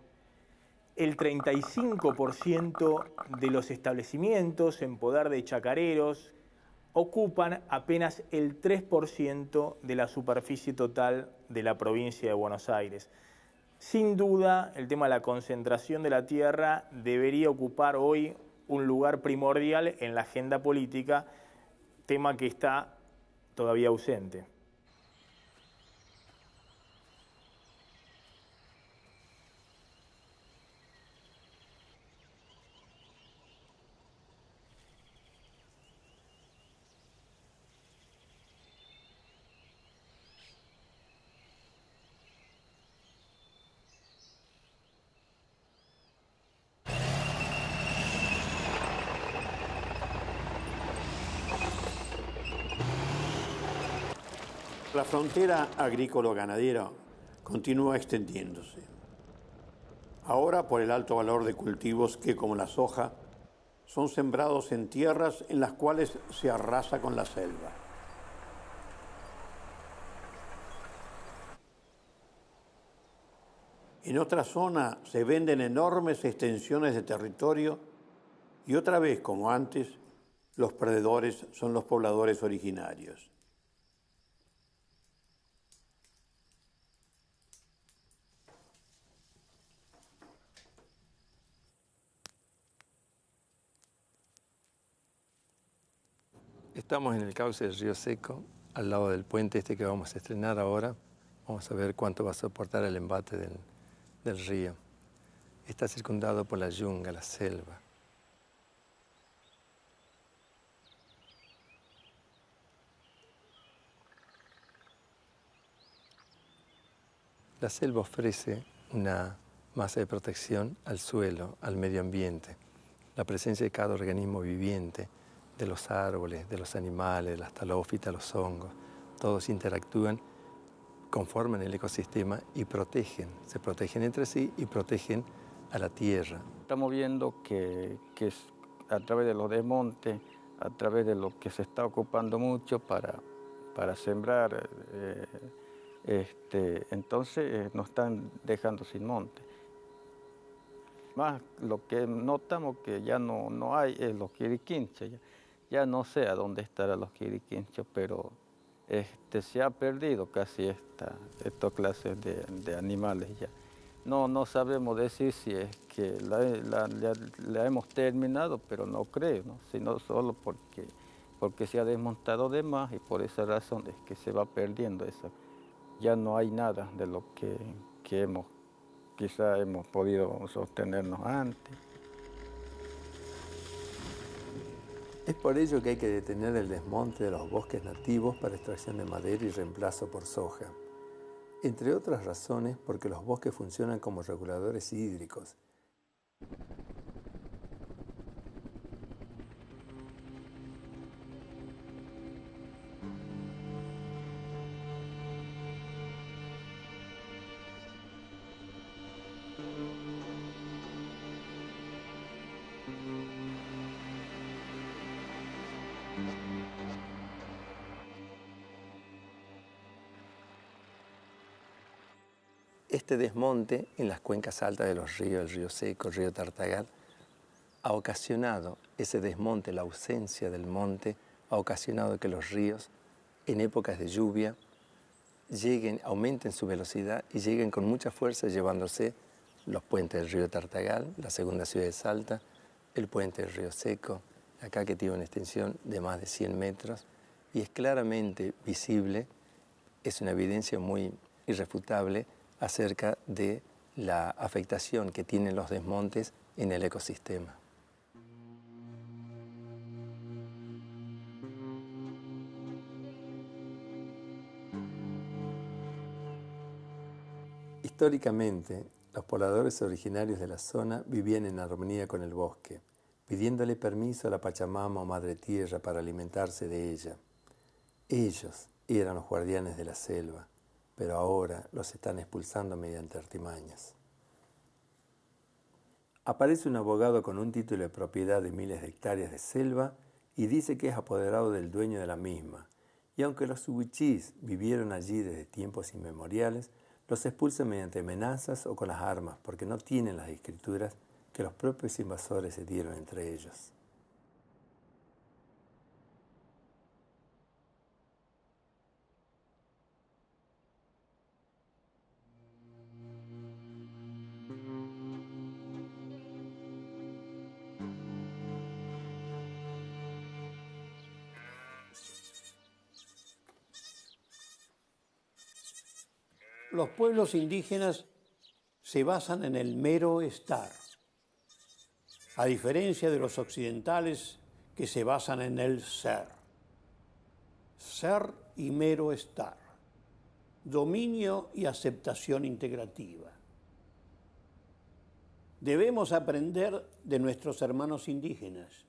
O: el 35% de los establecimientos en poder de chacareros ocupan apenas el 3% de la superficie total de la provincia de Buenos Aires. Sin duda, el tema de la concentración de la tierra debería ocupar hoy un lugar primordial en la agenda política, tema que está todavía ausente.
A: La frontera agrícola-ganadera continúa extendiéndose. Ahora por el alto valor de cultivos que, como la soja, son sembrados en tierras en las cuales se arrasa con la selva. En otra zona se venden enormes extensiones de territorio y otra vez, como antes, los perdedores son los pobladores originarios.
P: Estamos en el cauce del Río Seco, al lado del puente este que vamos a estrenar ahora, Vamos a ver cuánto va a soportar el embate del río. Está circundado por la yunga, la selva. La selva ofrece una masa de protección al suelo, al medio ambiente. La presencia de cada organismo viviente, de los árboles, de los animales, de las talófitas, los hongos, todos interactúan, conforman el ecosistema y se protegen entre sí y protegen a la tierra.
Q: Estamos viendo que a través de los desmontes, a través de lo que se está ocupando mucho para sembrar, entonces nos están dejando sin monte. Más lo que notamos que ya no hay es los quiriquinchos. Ya no sé a dónde estarán los quiriquinchos, pero se ha perdido casi esta clase de animales ya. No sabemos decir si es que la hemos terminado, pero no creo, ¿no? Sino solo porque se ha desmontado de más y por esa razón es que se va perdiendo eso. Ya no hay nada de lo que quizá hemos podido sostenernos antes.
P: Es por ello que hay que detener el desmonte de los bosques nativos para extracción de madera y reemplazo por soja. Entre otras razones, porque los bosques funcionan como reguladores hídricos. Este desmonte en las cuencas altas de los ríos, el río Seco, el río Tartagal, ha ocasionado ese desmonte, la ausencia del monte, ha ocasionado que los ríos en épocas de lluvia aumenten su velocidad y lleguen con mucha fuerza llevándose los puentes del río Tartagal, la segunda ciudad de Salta, el puente del río Seco, acá que tiene una extensión de más de 100 metros y es claramente visible, es una evidencia muy irrefutable acerca de la afectación que tienen los desmontes en el ecosistema. Históricamente, los pobladores originarios de la zona vivían en armonía con el bosque, pidiéndole permiso a la Pachamama o Madre Tierra para alimentarse de ella. Ellos eran los guardianes de la selva, pero ahora los están expulsando mediante artimañas. Aparece un abogado con un título de propiedad de miles de hectáreas de selva y dice que es apoderado del dueño de la misma. Y aunque los huichís vivieron allí desde tiempos inmemoriales, los expulsan mediante amenazas o con las armas, porque no tienen las escrituras que los propios invasores se dieron entre ellos.
A: Los pueblos indígenas se basan en el mero estar, a diferencia de los occidentales que se basan en el ser. Ser y mero estar, dominio y aceptación integrativa. Debemos aprender de nuestros hermanos indígenas,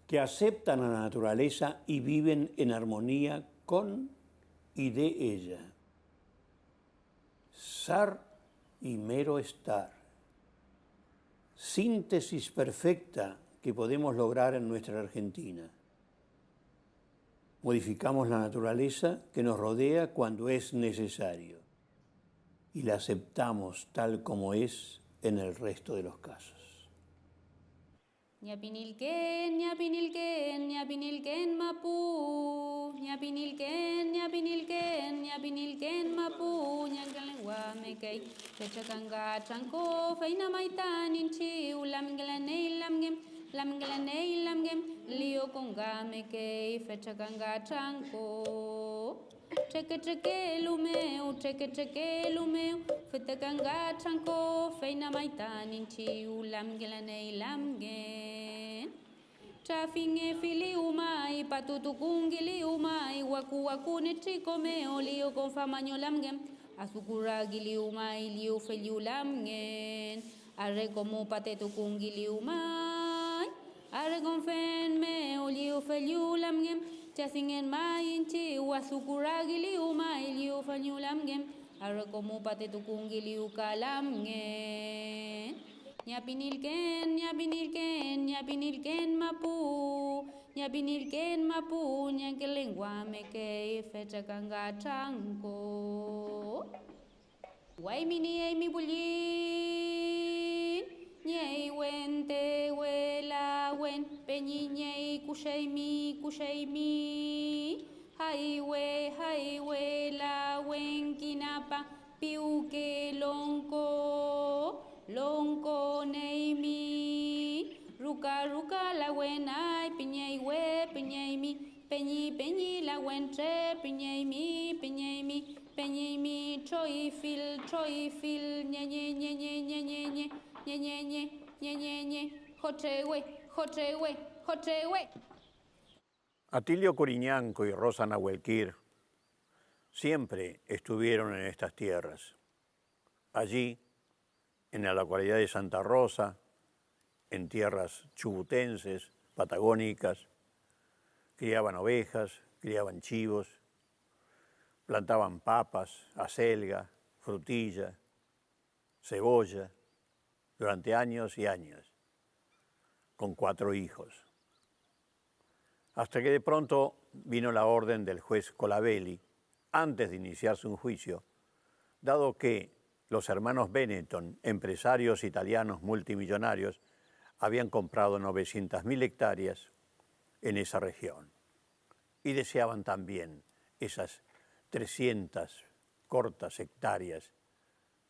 A: que aceptan a la naturaleza y viven en armonía con y de ella. Ser y mero estar. Síntesis perfecta que podemos lograr en nuestra Argentina. Modificamos la naturaleza que nos rodea cuando es necesario y la aceptamos tal como es en el resto de los casos.
B: Ñapinilquén, ñapinilquén, ñapinilquén mapú, ñapinilquén, ñapinilquén, ñapinilquén mapú, ñangalenguamekei, fechacanga chanco, feina maitan inchiu, lamgalanei lamgem, lio congamekei, fechacanga chanco. Cheque lumeu, fete kanga chanko, feina maitanin chiu lamgelanei lamgen. Chafinge fili umai, patutukungi li umai, waku ne chico meo, lio con famaño lamgen, azukuragi li umai, liu feliu lamgen, arre como patetukungi li umai, arre con fen meo, liu feliu lamgen, chasingen mai inchi, azukuragi li umai, liu feliu lamgen, arre como patetukungi liu kalamgen. Ñapinilken, ñapinilken, ñapinilken mapu, ñapinilken mapu, ñanque lengua me que fecha canga chanco. Guaymini ay mi bulin, ñey wente huela wen, peñi ñey kushaymi, highway la wen kinapa, piuque lonco neimi, ruca la buena, piñei mi, peñi la buentre, piñei mi, choi fil, ñe, jochewe.
A: Atilio Coriñanco y Rosa Nahuelquir siempre estuvieron en estas tierras. Allí, en la localidad de Santa Rosa, en tierras chubutenses, patagónicas, criaban ovejas, criaban chivos, plantaban papas, acelga, frutilla, cebolla, durante años y años, con 4 hijos. Hasta que de pronto vino la orden del juez Colabelli, antes de iniciarse un juicio, dado que los hermanos Benetton, empresarios italianos multimillonarios, habían comprado 900.000 hectáreas en esa región y deseaban también esas 300 cortas hectáreas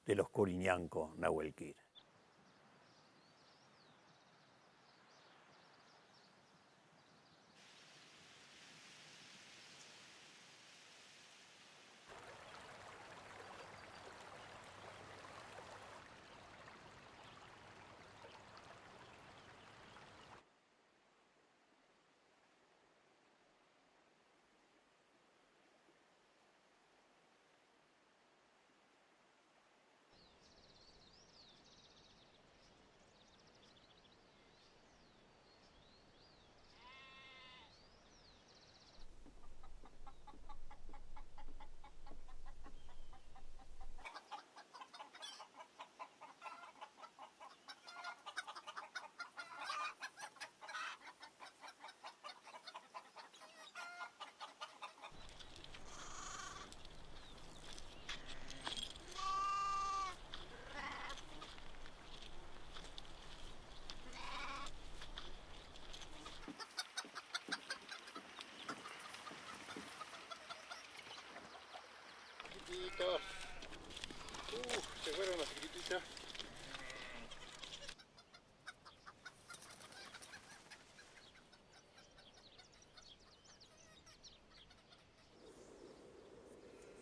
A: de los Coriñanco Nahuelquir.
R: Chiquititos. Se fueron los chiquititos.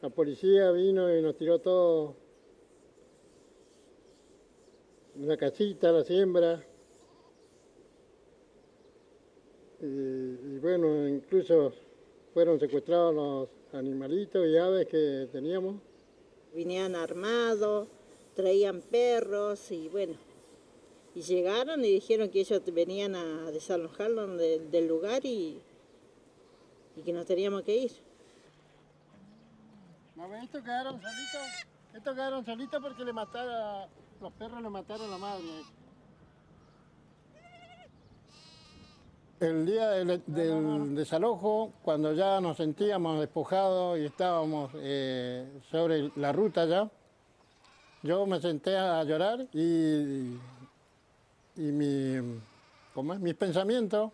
R: La policía vino y nos tiró todo. Una casita, la siembra. Y bueno, incluso fueron secuestrados los animalitos y aves que teníamos.
S: Venían armados, traían perros y bueno, y llegaron y dijeron que ellos venían a desalojarlos del lugar y que nos teníamos que ir. No, estos quedaron solitos porque los perros le mataron a la madre. El día del desalojo, cuando ya nos sentíamos despojados y estábamos sobre la ruta ya, yo me senté a llorar y mis pensamientos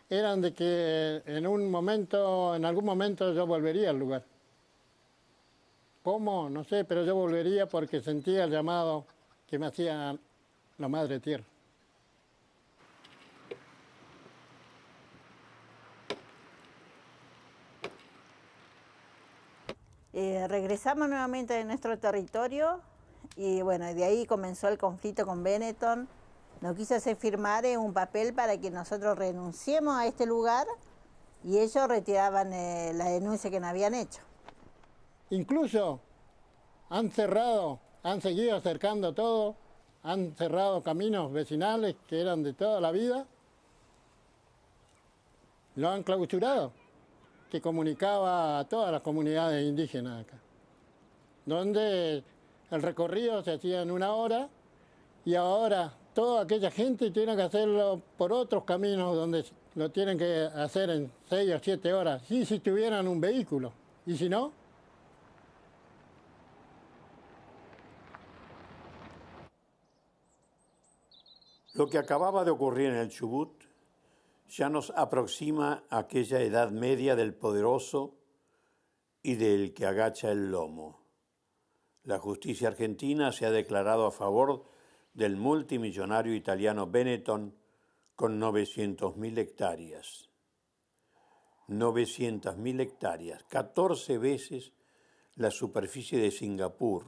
S: eran de que en algún momento yo volvería al lugar. ¿Cómo? No sé, pero yo volvería porque sentía el llamado que me hacía la Madre Tierra. regresamos nuevamente a nuestro territorio y bueno, de ahí comenzó el conflicto con Benetton. Nos quiso hacer firmar un papel para que nosotros renunciemos a este lugar y ellos retiraban la denuncia que nos habían hecho.
R: Incluso han cerrado, han seguido acercando todo, han cerrado caminos vecinales que eran de toda la vida, lo han clausurado, que comunicaba a todas las comunidades indígenas acá, donde el recorrido se hacía en 1 hora y ahora toda aquella gente tiene que hacerlo por otros caminos donde lo tienen que hacer en 6 o 7 horas, si tuvieran un vehículo, y si no.
A: Lo que acababa de ocurrir en el Chubut ya nos aproxima a aquella edad media del poderoso y del que agacha el lomo. La justicia argentina se ha declarado a favor del multimillonario italiano Benetton con 900.000 hectáreas. 900.000 hectáreas, 14 veces la superficie de Singapur,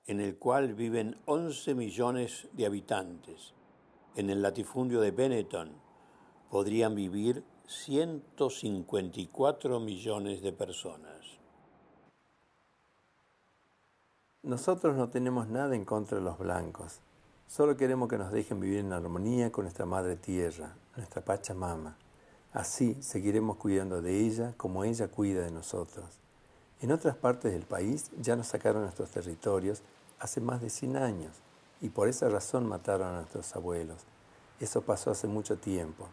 A: en el cual viven 11 millones de habitantes. En el latifundio de Benetton podrían vivir 154 millones de personas.
P: Nosotros no tenemos nada en contra de los blancos. Solo queremos que nos dejen vivir en armonía con nuestra madre tierra, nuestra Pachamama. Así seguiremos cuidando de ella como ella cuida de nosotros. En otras partes del país ya nos sacaron nuestros territorios hace más de 100 años y por esa razón mataron a nuestros abuelos. Eso pasó hace mucho tiempo.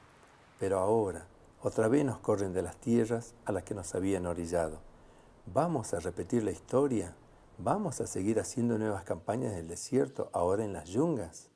P: Pero ahora, otra vez nos corren de las tierras a las que nos habían orillado. ¿Vamos a repetir la historia? ¿Vamos a seguir haciendo nuevas campañas del desierto ahora en las yungas?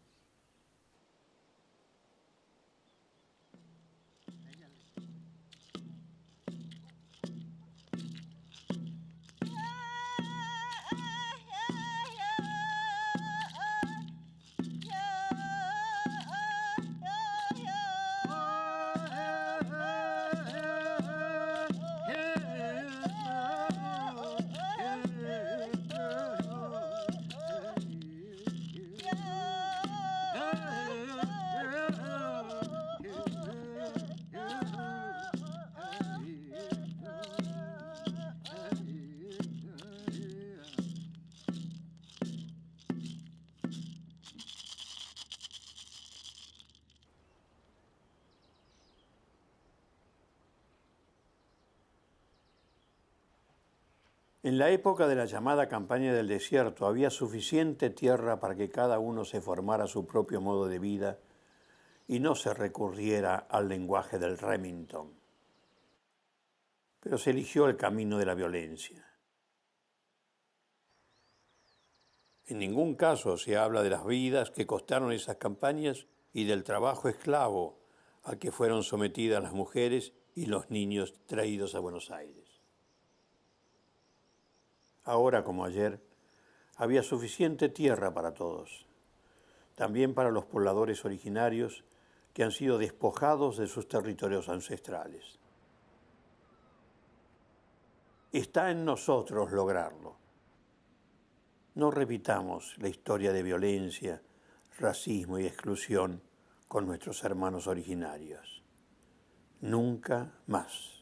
A: En la época de la llamada campaña del desierto había suficiente tierra para que cada uno se formara su propio modo de vida y no se recurriera al lenguaje del Remington. Pero se eligió el camino de la violencia. En ningún caso se habla de las vidas que costaron esas campañas y del trabajo esclavo al que fueron sometidas las mujeres y los niños traídos a Buenos Aires. Ahora como ayer, había suficiente tierra para todos, también para los pobladores originarios que han sido despojados de sus territorios ancestrales. Está en nosotros lograrlo. No repitamos la historia de violencia, racismo y exclusión con nuestros hermanos originarios. Nunca más.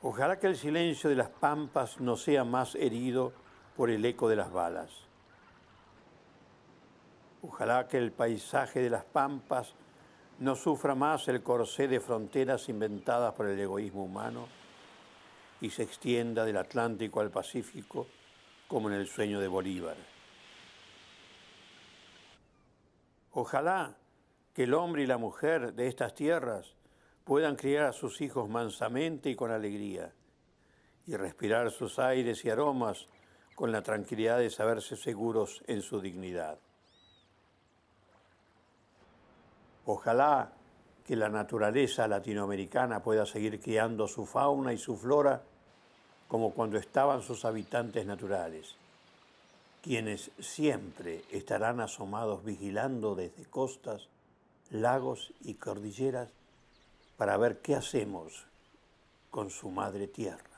A: Ojalá que el silencio de las pampas no sea más herido por el eco de las balas. Ojalá que el paisaje de las pampas no sufra más el corsé de fronteras inventadas por el egoísmo humano y se extienda del Atlántico al Pacífico como en el sueño de Bolívar. Ojalá que el hombre y la mujer de estas tierras puedan criar a sus hijos mansamente y con alegría, y respirar sus aires y aromas con la tranquilidad de saberse seguros en su dignidad. Ojalá que la naturaleza latinoamericana pueda seguir criando su fauna y su flora como cuando estaban sus habitantes naturales, quienes siempre estarán asomados vigilando desde costas, lagos y cordilleras para ver qué hacemos con su madre tierra.